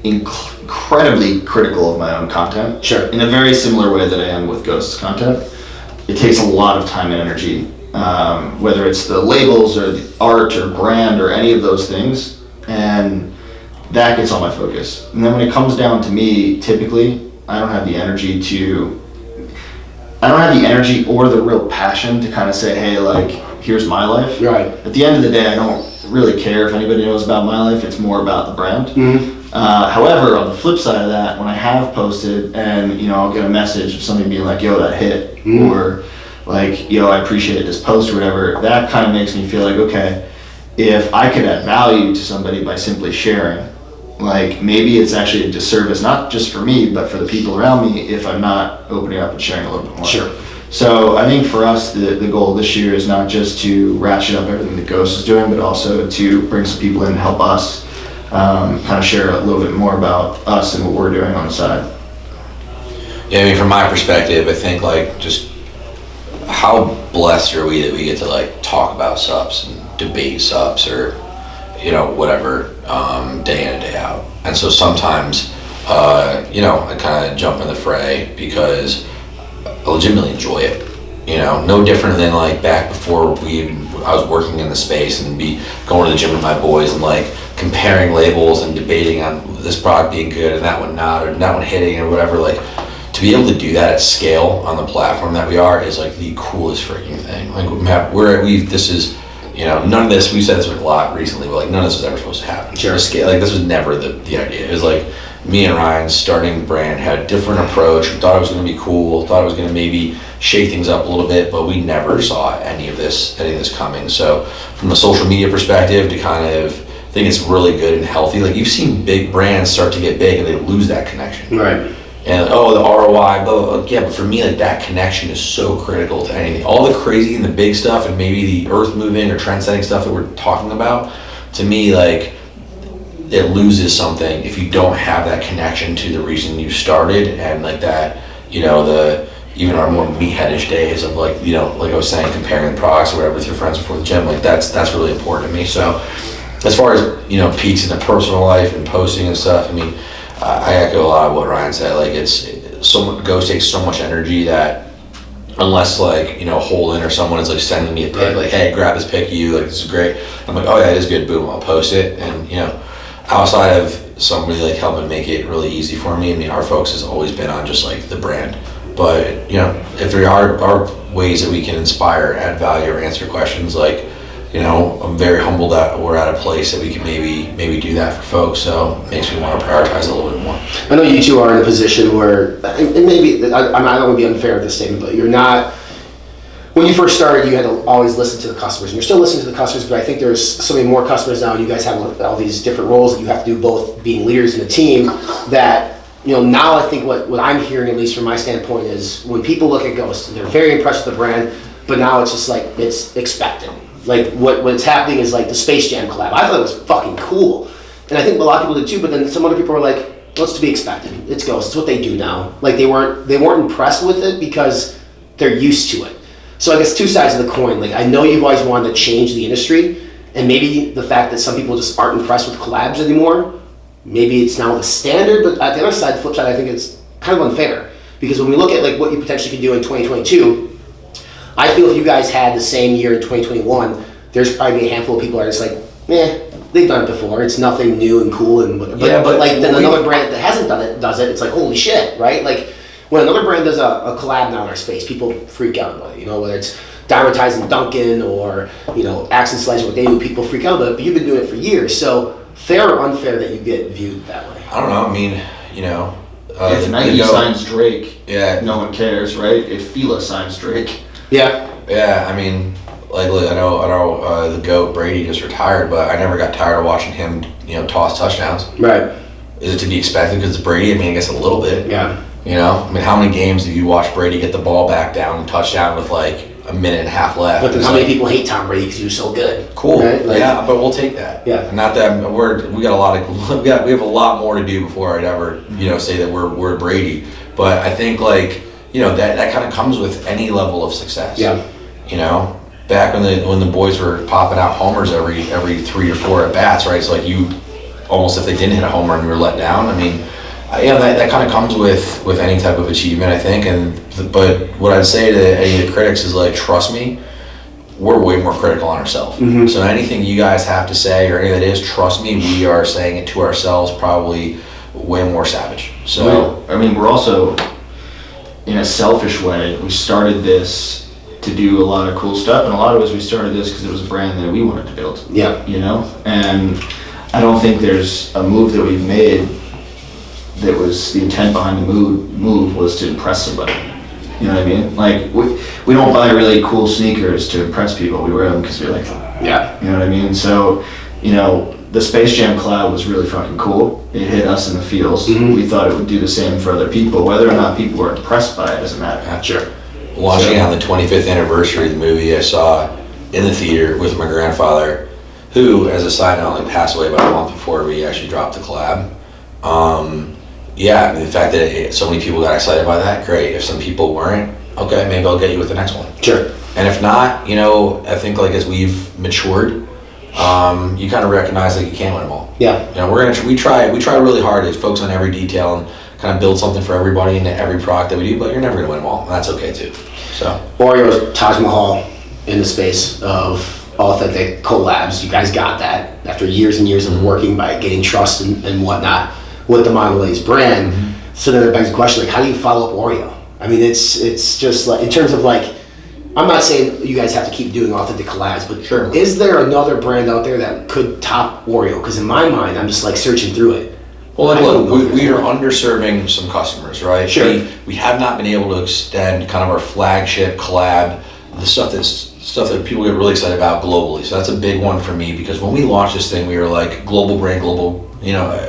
incredibly critical of my own content. Sure. In a very similar way that I am with Ghost's content. It takes a lot of time and energy, whether it's the labels or the art or brand or any of those things, and that gets all my focus. And then when it comes down to me, typically, I don't have the energy or the real passion to kind of say, hey, like, here's my life. Right. At the end of the day, I don't really care if anybody knows about my life. It's more about the brand. However, on the flip side of that, when I have posted and, you know, I'll get a message of somebody being like, yo, that hit, or like, yo, I appreciate this post or whatever, that kind of makes me feel like, okay, if I could add value to somebody by simply sharing, like, maybe it's actually a disservice, not just for me, but for the people around me, if I'm not opening up and sharing a little bit more. Sure. So I think for us, the goal this year is not just to ratchet up everything that Ghost is doing, but also to bring some people in and help us kind of share a little bit more about us and what we're doing on the side. Yeah, I mean, from my perspective, I think, like, just how blessed are we that we get to, like, talk about subs and debate subs or, you know, whatever, day in and day out. And so sometimes, you know, I kind of jump in the fray because I legitimately enjoy it. You know, no different than, like, back before I was working in the space and be going to the gym with my boys and, like, comparing labels and debating on this product being good and that one not, or that one hitting or whatever. Like, to be able to do that at scale on the platform that we are is, like, the coolest freaking thing. Like, this is, you know, none of this, we've said this a lot recently, but, like, none of this was ever supposed to happen. Sure. Scale, like, this was never the idea. It was like me and Ryan starting the brand, had a different approach, thought it was going to be cool, thought it was going to maybe shake things up a little bit, but we never saw any of this coming. So from a social media perspective, to kind of think it's really good and healthy. Like, you've seen big brands start to get big and they lose that connection. Right. And, oh, the ROI, blah, blah, blah. Yeah, but for me, like, that connection is so critical to anything. All the crazy and the big stuff and maybe the earth moving or trend-setting stuff that we're talking about, to me, like, it loses something if you don't have that connection to the reason you started, and, like, that, you know, even our more meatheadish days of, like, you know, like I was saying, comparing the products or whatever with your friends before the gym, like, that's really important to me. So as far as, you know, peaks in the personal life and posting and stuff, I mean, I echo a lot of what Ryan said. Like, Ghost takes so much energy that unless, like, you know, Holden or someone is, like, sending me a pic, like, hey, grab this pic of you, like, this is great. I'm like, oh yeah, it is good, boom, I'll post it. And, you know, outside of somebody, like, helping make it really easy for me, I mean, our focus has always been on just, like, the brand. But, you know, if there are ways that we can inspire, add value, or answer questions, like, you know, I'm very humbled that we're at a place that we can maybe do that for folks. So it makes me want to prioritize a little bit more. I know you two are in a position where, and maybe, I don't want to be unfair with this statement, but you're not, when you first started, you had to always listen to the customers. And you're still listening to the customers, but I think there's so many more customers now, and you guys have all these different roles that you have to do, both being leaders in a team, that, you know, now I think what I'm hearing, at least from my standpoint, is when people look at Ghost, they're very impressed with the brand, but now it's just like, it's expected. Like, what's happening is, like, the Space Jam collab. I thought it was fucking cool. And I think a lot of people did too, but then some other people are like, well, it's to be expected. It's Ghost. It's what they do now. Like, they weren't impressed with it because they're used to it. So I guess two sides of the coin. Like, I know you've always wanted to change the industry, and maybe the fact that some people just aren't impressed with collabs anymore, maybe it's now the standard, but at the other side, the flip side, I think it's kind of unfair. Because when we look at, like, what you potentially could do in 2022, I feel if you guys had the same year in 2021, there's probably a handful of people that are just like, they've done it before. It's nothing new and cool. But like, then another brand that hasn't done it does it. It's like, holy shit, right? Like, when another brand does a collab now in our space, people freak out about it. You know, whether it's Diamortize and Duncan or, you know, Axe and Sledge, what they do, people freak out about it. But you've been doing it for years. So fair or unfair that you get viewed that way? I don't know. I mean, you know, if Nike signs Drake, yeah, no one cares, right? If Fila signs Drake. Yeah, I mean, like, look, I know the GOAT Brady just retired, but I never got tired of watching him, you know, toss touchdowns. Right. Is it to be expected because it's Brady? I mean, I guess a little bit. Yeah. You know, I mean, how many games have you watched Brady get the ball back down and touchdown with, like, a minute and a half left? But then how many people hate Tom Brady because he was so good? Cool. Right? Like, yeah, but we'll take that. Yeah. Not that we have a lot more to do before I'd ever, you know, say that we're Brady. But I think, like, that kind of comes with any level of success. Yeah. Back when the boys were popping out homers every 3 or 4 at bats, right? It's like you almost, if they didn't hit a homer and you were let down. I mean, that kind of comes with any type of achievement, I think. But what I'd say to any of the critics is like, trust me, we're way more critical on ourselves. Mm-hmm. So anything you guys have to say or any that is, trust me, we are saying it to ourselves probably way more savage. So we're also, in a selfish way, we started this to do a lot of cool stuff, and a lot of us, we started this because it was a brand that we wanted to build. Yeah. And I don't think there's a move that we've made that was the intent behind the move was to impress somebody. You know what I mean? Like, we don't buy really cool sneakers to impress people. We wear them because we like them. Yeah. You know what I mean? So, the Space Jam collab was really fucking cool. It hit us in the feels. Mm-hmm. We thought it would do the same for other people. Whether or not people were impressed by it doesn't matter. Sure. Launching on the 25th anniversary of the movie, I saw in the theater with my grandfather, who, as a side note, passed away about a month before we actually dropped the collab. The fact that so many people got excited by that, great. If some people weren't, okay, maybe I'll get you with the next one. Sure. And if not, I think like as we've matured, you kind of recognize that you can't win them all. Yeah. We try really hard to focus on every detail and kind of build something for everybody into every product that we do, but you're never going to win them all. And that's okay too. So Oreo's Taj Mahal in the space of authentic collabs. You guys got that after years and years of working by getting trust and whatnot with the Mondelez brand. Mm-hmm. So then it begs the question, like, how do you follow up Oreo? I mean, it's just like, in terms of like, I'm not saying you guys have to keep doing authentic collabs, but sure, is there another brand out there that could top Oreo? Because in my mind, I'm just like searching through it. Well, look, we are underserving some customers, right? Sure. We have not been able to extend kind of our flagship collab, the stuff that people get really excited about globally. So that's a big one for me, because when we launched this thing, we were like global brand,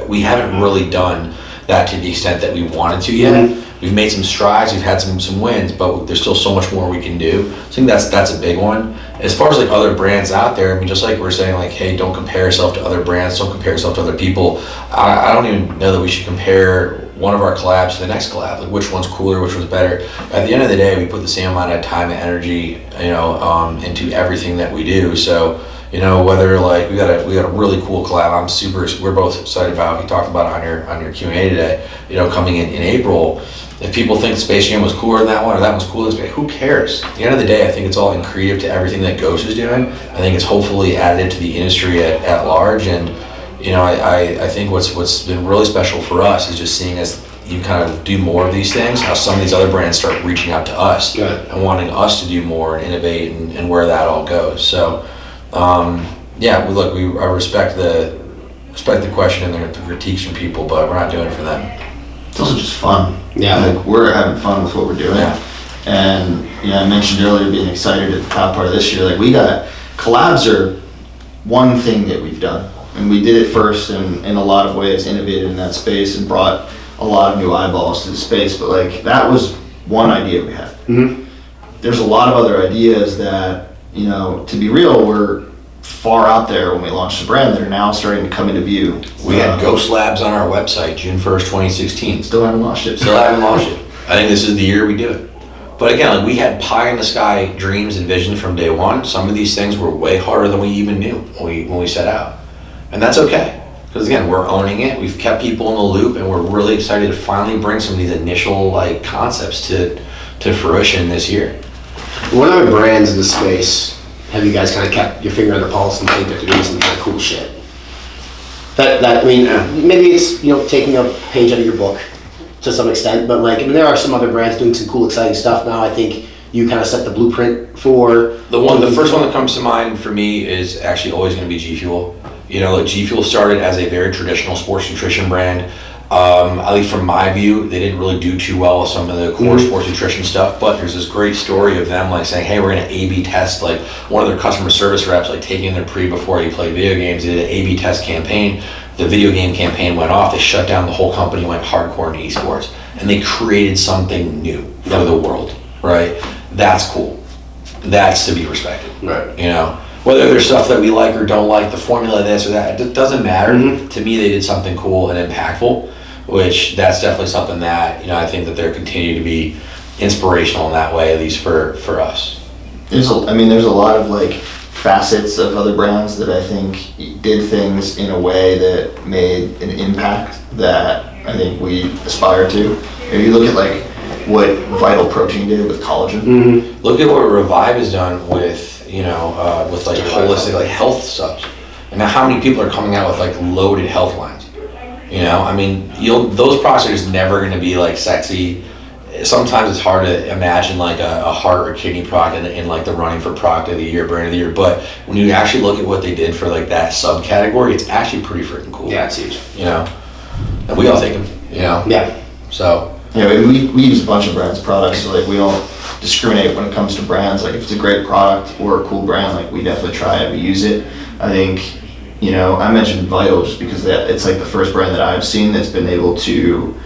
we haven't really done that to the extent that we wanted to yet. Mm-hmm. We've made some strides, we've had some wins, but there's still so much more we can do. I think that's a big one. As far as like other brands out there, I mean, just like we're saying, like, hey, don't compare yourself to other brands, don't compare yourself to other people. I don't even know that we should compare one of our collabs to the next collab, like which one's cooler, which one's better. At the end of the day, we put the same amount of time and energy, into everything that we do. So, whether like we got a really cool collab, we're both excited about. We talked about it on your Q&A today. Coming in April. If people think Space Jam was cooler than that one or that one's cooler than Space, who cares? At the end of the day, I think it's all accretive to everything that Ghost is doing. I think it's hopefully additive to the industry at large. And I think what's been really special for us is just seeing as you kind of do more of these things, how some of these other brands start reaching out to us and wanting us to do more and innovate and where that all goes. So I respect the question and the critiques from people, but we're not doing it for them. It's also just fun. Yeah. Like, we're having fun with what we're doing. Yeah. And, I mentioned earlier being excited at the top part of this year. Like, collabs are one thing that we've done. And we did it first and in a lot of ways innovated in that space and brought a lot of new eyeballs to the space. But, like, that was one idea we had. Mm-hmm. There's a lot of other ideas that, to be real, were far out there when we launched the brand that are now starting to come into view. We had Ghost Labs on our website June 1st, 2016. Still haven't launched it. I think this is the year we do it. But again, like, we had pie in the sky dreams and visions from day one. Some of these things were way harder than we even knew when we set out. And that's okay. Because again, we're owning it. We've kept people in the loop, and we're really excited to finally bring some of these initial concepts to fruition this year. What other brands in the space have you guys kind of kept your finger on the pulse and think that they're doing some kind of cool shit? Maybe it's taking a page out of your book to some extent, but there are some other brands doing some cool, exciting stuff now. I think you kind of set the blueprint for the first one that comes to mind for me is actually always going to be G Fuel. G Fuel started as a very traditional sports nutrition brand. At least from my view, they didn't really do too well with some of the core sports nutrition stuff, but there's this great story of them saying, hey, we're going to A/B test, one of their customer service reps taking their pre before he played video games. They did an A/B test campaign. The video game campaign went off. They shut down the whole company, went hardcore into esports, and they created something new for the world, right? That's cool. That's to be respected, right? Whether there's stuff that we like or don't like, the formula this or that, it doesn't matter. Mm-hmm. To me, they did something cool and impactful, which that's definitely something that, I think that they're continuing to be inspirational in that way, at least for us. There's a lot of like facets of other brands that I think did things in a way that made an impact that I think we aspire to. If you look at like what Vital Protein did with collagen. Mm-hmm. Look at what Revive has done with, with like holistic, like health subs. And now how many people are coming out with like loaded health lines? Those products are just never going to be like sexy. Sometimes it's hard to imagine like a heart or kidney product in like the running for product of the year, brand of the year. But when you actually look at what they did for like that subcategory, it's actually pretty freaking cool. Yeah, it's huge. And we all take them, Yeah. So. Yeah, we use a bunch of brands' products, so like we don't discriminate when it comes to brands. Like if it's a great product or a cool brand, like we definitely try it, we use it. I think, I mentioned Vital just because it's like the first brand that I've seen that's been able to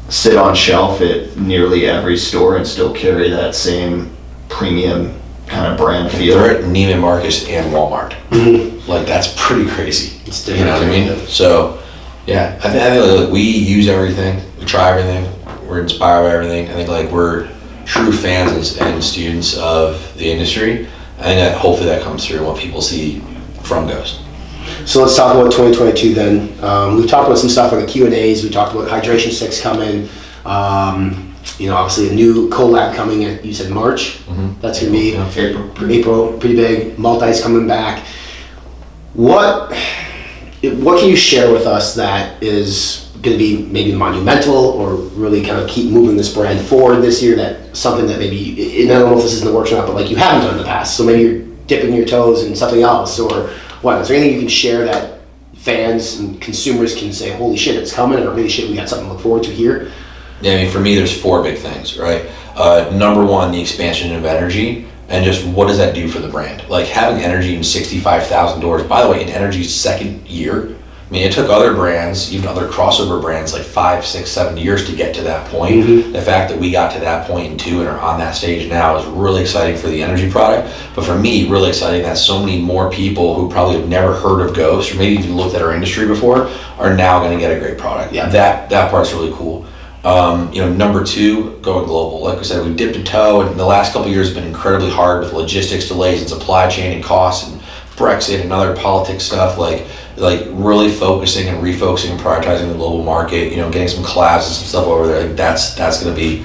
sit on shelf at nearly every store and still carry that same premium kind of brand feel. They're at Neiman Marcus and Walmart. Mm-hmm. Like that's pretty crazy. It's different. You know what I mean? So, yeah, I think like, we use everything, we try everything, we're inspired by everything. I think like we're true fans and students of the industry. I think that hopefully that comes through in what people see from Ghost. So let's talk about 2022 then. We've talked about some stuff on the Q&As. We talked about Hydration 6 coming. Obviously a new collab coming at, you said March. Mm-hmm. That's going to be April, pretty big. Multi's coming back. What can you share with us that is going to be maybe monumental or really kind of keep moving this brand forward this year? That something that maybe, and I don't know if this is in the works or not, but like you haven't done in the past. So maybe you're dipping your toes in something else, or what? Is there anything you can share that fans and consumers can say, holy shit, it's coming, or holy shit, we got something to look forward to here? Yeah, for me, there's 4 big things, right? Number 1, the expansion of energy, and just what does that do for the brand? Like having energy in 65,000 doors. By the way, in energy's second year, it took other brands, even other crossover brands, like 5, 6, 7 years to get to that point. Mm-hmm. The fact that we got to that point in 2 and are on that stage now is really exciting for the energy product. But for me, really exciting that so many more people who probably have never heard of Ghost or maybe even looked at our industry before are now going to get a great product. Yeah, that part's really cool. Number 2, going global. Like I said, we dipped a toe, and the last couple of years have been incredibly hard with logistics delays and supply chain and costs and Brexit and other politics stuff. Like really focusing and refocusing and prioritizing the global market. Getting some collabs and some stuff over there. Like that's going to be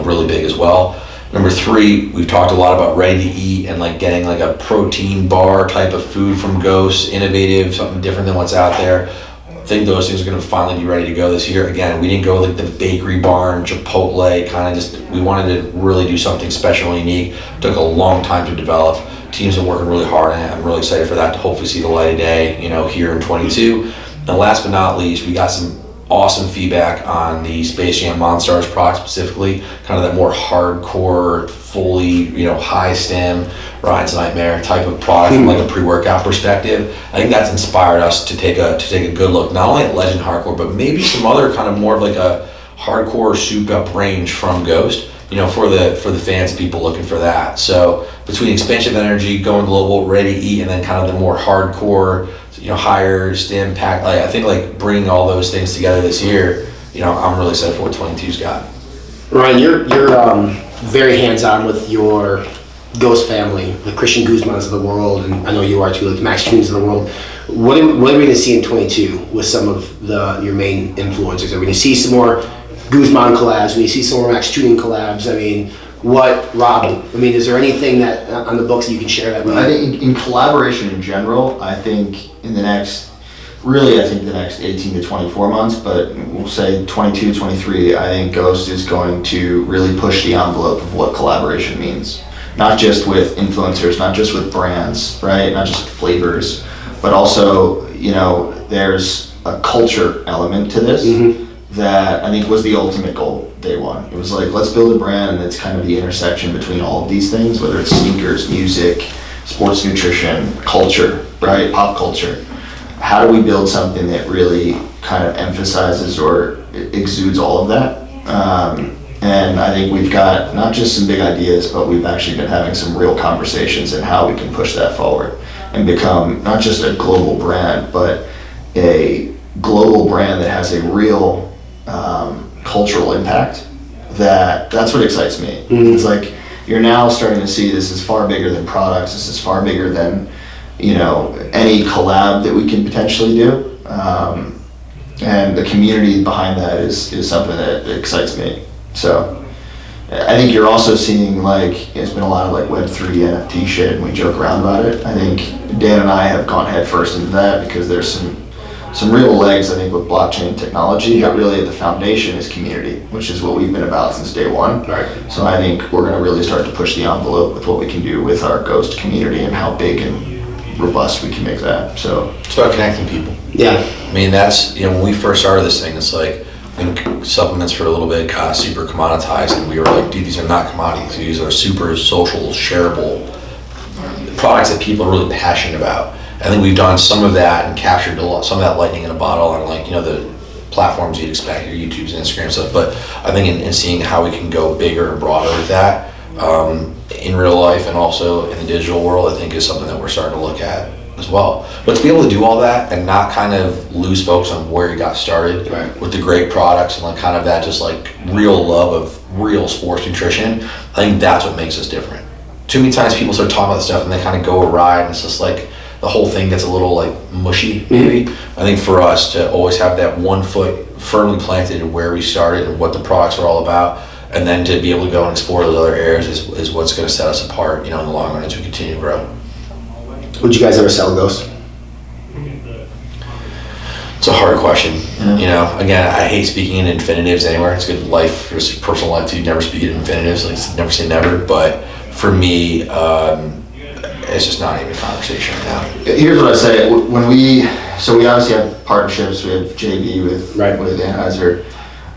really big as well. Number 3, we've talked a lot about ready to eat and like getting like a protein bar type of food from Ghost, innovative, something different than what's out there. I think those things are going to finally be ready to go this year. Again, we didn't go like the bakery barn, Chipotle, kind of we wanted to really do something special and unique. It took a long time to develop. Teams are working really hard on it. I'm really excited for that to hopefully see the light of day, here in 22. And last but not least, we got some awesome feedback on the Space Jam Monstars product specifically, kind of that more hardcore, fully, high stem, Ryan's Nightmare type of product from like a pre-workout perspective. I think that's inspired us to take a good look, not only at Legend Hardcore, but maybe some other kind of more of like a hardcore souped up range from Ghost, for the fans and people looking for that. So between expansion of energy, going global, ready to eat, and then kind of the more hardcore, higher stem pack, I think like bringing all those things together this year, I'm really excited for what 22's got. Ryan, you're very hands-on with your Ghost family, the Christian Guzmans of the world, and I know you are too, like the Max Tunes of the world. What are we going to see in 22 with some of your main influencers? Are we going to see some more Guzman collabs? When you see some more Max Tuning collabs, Rob, is there anything that on the books that you can share that with? I think in collaboration in general, I think the next 18 to 24 months, but we'll say 22, 23, I think Ghost is going to really push the envelope of what collaboration means. Not just with influencers, not just with brands, right? Not just flavors, but also, there's a culture element to this. Mm-hmm. That I think was the ultimate goal day one. It was like, let's build a brand and it's kind of the intersection between all of these things, whether it's sneakers, music, sports nutrition, culture, right? Pop culture. How do we build something that really kind of emphasizes or exudes all of that? And I think we've got not just some big ideas, but we've actually been having some real conversations in how we can push that forward and become not just a global brand, but a global brand that has a real cultural impact that's what excites me. It's like you're now starting to see this is far bigger than products. This is far bigger than, any collab that we can potentially do. And the community behind that is something that excites me. So I think you're also seeing there's been a lot of Web3 NFT shit, and we joke around about it. I think Dan and I have gone headfirst into that because there's some real legs, I think, with blockchain technology, but really at the foundation is community, which is what we've been about since day one. Right. So I think we're going to really start to push the envelope with what we can do with our Ghost community and how big and robust we can make that. So it's about connecting people. Yeah. I mean, that's, when we first started this thing, it's like, I think supplements for a little bit got super commoditized, and we were like, dude, these are not commodities. These are super social, shareable products that people are really passionate about. I think we've done some of that and captured some of that lightning in a bottle on the platforms you'd expect, your YouTubes and Instagram stuff. But I think in seeing how we can go bigger and broader with that in real life and also in the digital world, I think is something that we're starting to look at as well. But to be able to do all that and not kind of lose focus on where you got started with the great products and kind of that just real love of real sports nutrition, I think that's what makes us different. Too many times people start talking about stuff and they kind of go awry, and it's just the whole thing gets a little mushy, maybe. I think for us to always have that 1 foot firmly planted in where we started and what the products are all about, and then to be able to go and explore those other areas is what's going to set us apart, in the long run as we continue to grow. Would you guys ever sell Ghost? It's a hard question. Again, I hate speaking in infinitives anywhere. It's good life, it's personal life too. Never speak in infinitives, never say never. But for me, it's just not even a conversation right now. Here's what I say: when we obviously have partnerships. We have JV with Anheuser.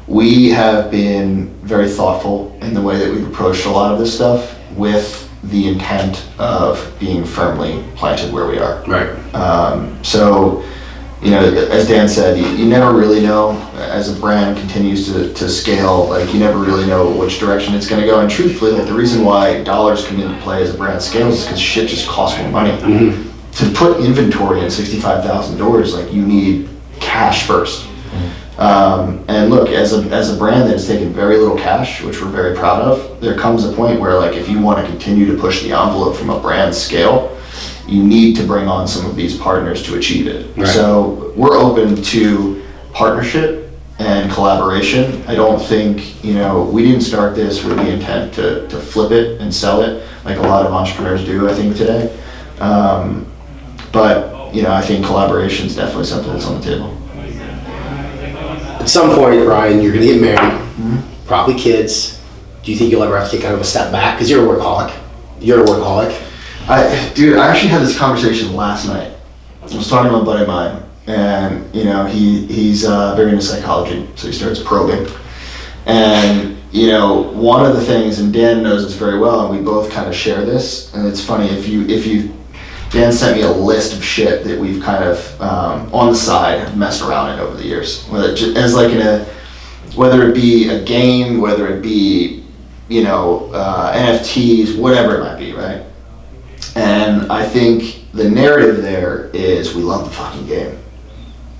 We have been very thoughtful in the way that we've approached a lot of this stuff with the intent of being firmly planted where we are. Right. So, as Dan said, you never really know as a brand continues to scale, you never really know which direction it's going to go. And truthfully, the reason why dollars come into play as a brand scales is because shit just costs more money. Mm-hmm. To put inventory in 65,000 doors, you need cash first. And look, as a brand that has taken very little cash, which we're very proud of, there comes a point where if you want to continue to push the envelope from a brand scale, you need to bring on some of these partners to achieve it. Right. So we're open to partnership and collaboration. I don't think, we didn't start this with the intent to flip it and sell it like a lot of entrepreneurs do, I think, today. But I think collaboration is definitely something that's on the table. At some point, Ryan, you're going to get married, probably kids. Do you think you'll ever have to take kind of a step back? Because you're a workaholic. I actually had this conversation last night. I was talking to a buddy of mine, and he's very into psychology, so he starts probing. And one of the things, and Dan knows this very well, and we both kind of share this. And it's funny if you Dan sent me a list of shit that we've kind of on the side have messed around in over the years, whether it be a game, whether it be NFTs, whatever it might be, right? And I think the narrative there is we love the fucking game.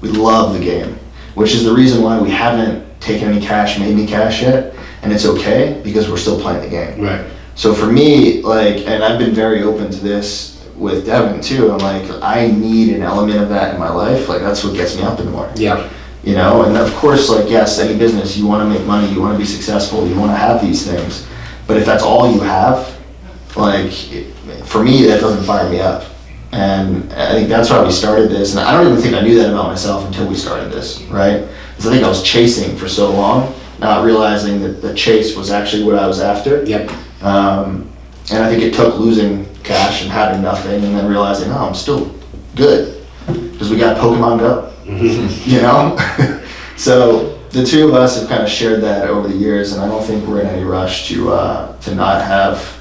We love the game, which is the reason why we haven't taken any cash, made any cash yet, and it's okay because we're still playing the game. Right. So for me, and I've been very open to this with Devin too. I'm I need an element of that in my life. That's what gets me up in the morning. Yeah. And of course, yes, any business, you want to make money, you want to be successful, you want to have these things. But if that's all you have, for me, that doesn't fire me up. And I think that's why we started this. And I don't even think I knew that about myself until we started this, right? Because I think I was chasing for so long, not realizing that the chase was actually what I was after. Yep. And I think it took losing cash and having nothing and then realizing, I'm still good because we got Pokemon Go, So the two of us have kind of shared that over the years, and I don't think we're in any rush to not have,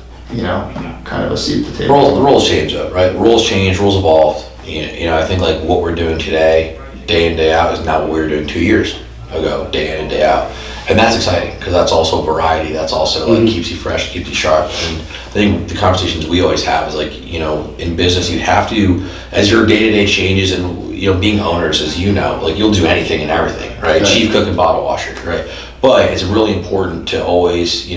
kind of a seat at the table. The rules change up, right? Rules change, rules evolved. I think what we're doing today, day in, day out, is not what we were doing 2 years ago, day in and day out. And that's exciting because that's also variety. That's also keeps you fresh, keeps you sharp. And I think the conversations we always have is in business, you have to, as your day-to-day changes and being owners, as you'll do anything and everything, right? Chief cook and bottle washer, right? But it's really important to always,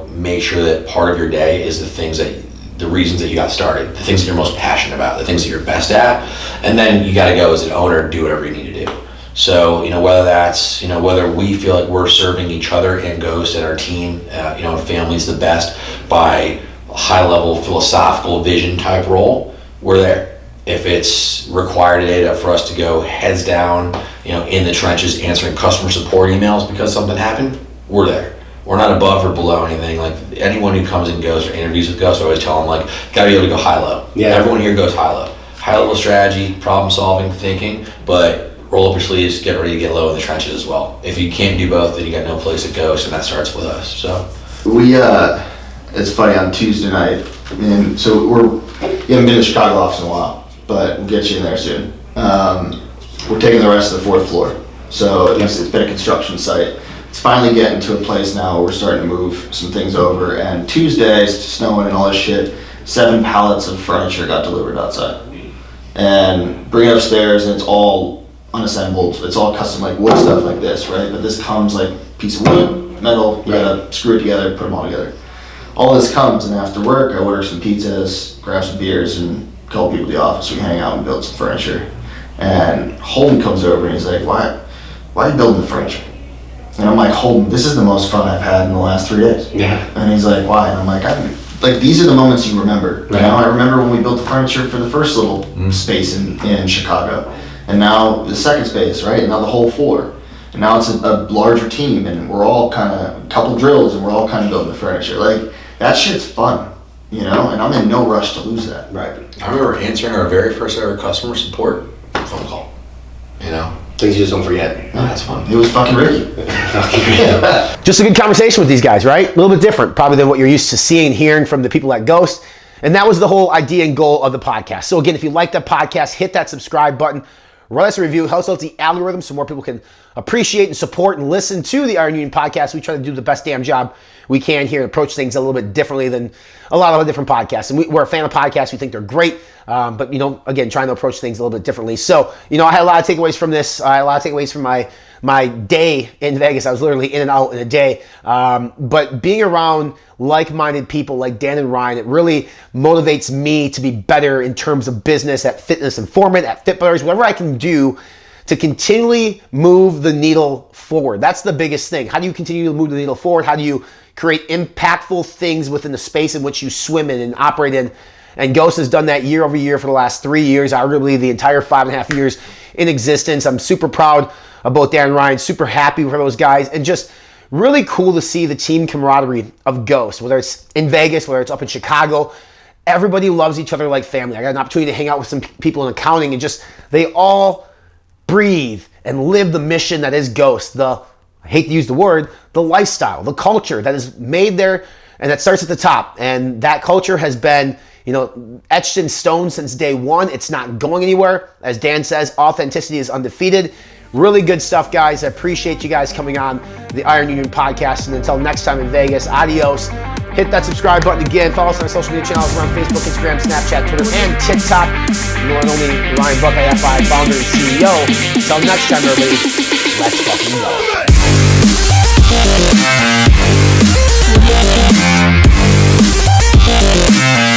make sure that part of your day is the reasons that you got started, the things that you're most passionate about, the things that you're best at, and then you got to go as an owner, do whatever you need to do. So, whether that's, whether we feel like we're serving each other and Ghost and our team, and families the best by a high-level philosophical vision type role, we're there. If it's required today for us to go heads down, in the trenches answering customer support emails because something happened, we're there. We're not above or below anything. Like anyone who comes and goes or interviews with Ghost, I always tell them gotta be able to go high-low. Yeah. Everyone here goes high-low. High-level strategy, problem-solving, thinking, but roll up your sleeves, get ready to get low in the trenches as well. If you can't do both, then you got no place to go, and that starts with us. So it's funny, on Tuesday night, and so you haven't been to the Chicago office in a while, but we'll get you in there soon. We're taking the rest of the 4th floor. So it's been a construction site. It's finally getting to a place now where we're starting to move some things over, and Tuesday, it's snowing and all this shit, 7 pallets of furniture got delivered outside. And bring it upstairs, and it's all unassembled. It's all custom, like wood stuff like this, right? But this comes like piece of wood, metal, you gotta screw it together, put them all together. All this comes, and after work, I order some pizzas, grab some beers, and call people to the office. We hang out and build some furniture. And Holden comes over and he's like, why are you building the furniture? And I'm like, Holden, this is the most fun I've had in the last 3 days. Yeah. And he's like, why? And I'm like, these are the moments you remember. Right. I remember when we built the furniture for the first little space in Chicago. And now the second space, right? And now the whole floor. And now it's a larger team, and we're all kind of, a couple drills, and we're all kind of building the furniture. Like, that shit's fun, and I'm in no rush to lose that. Right. I remember answering our very first ever customer support phone call, Things you just don't forget. No, that's fun. It was fucking Ricky. Just a good conversation with these guys, right? A little bit different probably than what you're used to seeing and hearing from the people at Ghost. And that was the whole idea and goal of the podcast. So again, if you like that podcast, hit that subscribe button. Write us a review. Helps out the algorithm so more people can appreciate and support and listen to the Iron Union podcast. We try to do the best damn job we can here and approach things a little bit differently than a lot of other different podcasts. And we're a fan of podcasts. We think they're great. But, again, trying to approach things a little bit differently. So, I had a lot of takeaways from this. I had a lot of takeaways from my day in Vegas. I was literally in and out in a day. But being around like-minded people like Dan and Ryan, it really motivates me to be better in terms of business at Fitness Informant, at FitButters, whatever I can do to continually move the needle forward. That's the biggest thing. How do you continue to move the needle forward? How do you create impactful things within the space in which you swim in and operate in? And Ghost has done that year over year for the last 3 years, arguably the entire 5.5 years in existence. I'm super proud of both Dan and Ryan, super happy for those guys, and just really cool to see the team camaraderie of Ghost, whether it's in Vegas, whether it's up in Chicago. Everybody loves each other like family. I got an opportunity to hang out with some people in accounting, and just they all breathe and live the mission that is Ghost, I hate to use the word, the lifestyle, the culture that is made there and that starts at the top. And that culture has been, etched in stone since day one. It's not going anywhere. As Dan says, authenticity is undefeated. Really good stuff, guys. I appreciate you guys coming on the Iron Union podcast. And until next time in Vegas, adios. Hit that subscribe button again. Follow us on our social media channels. We're on Facebook, Instagram, Snapchat, Twitter, and TikTok. The one and only Ryan Buck, IFI, founder and CEO. Until next time, everybody, let's fucking go.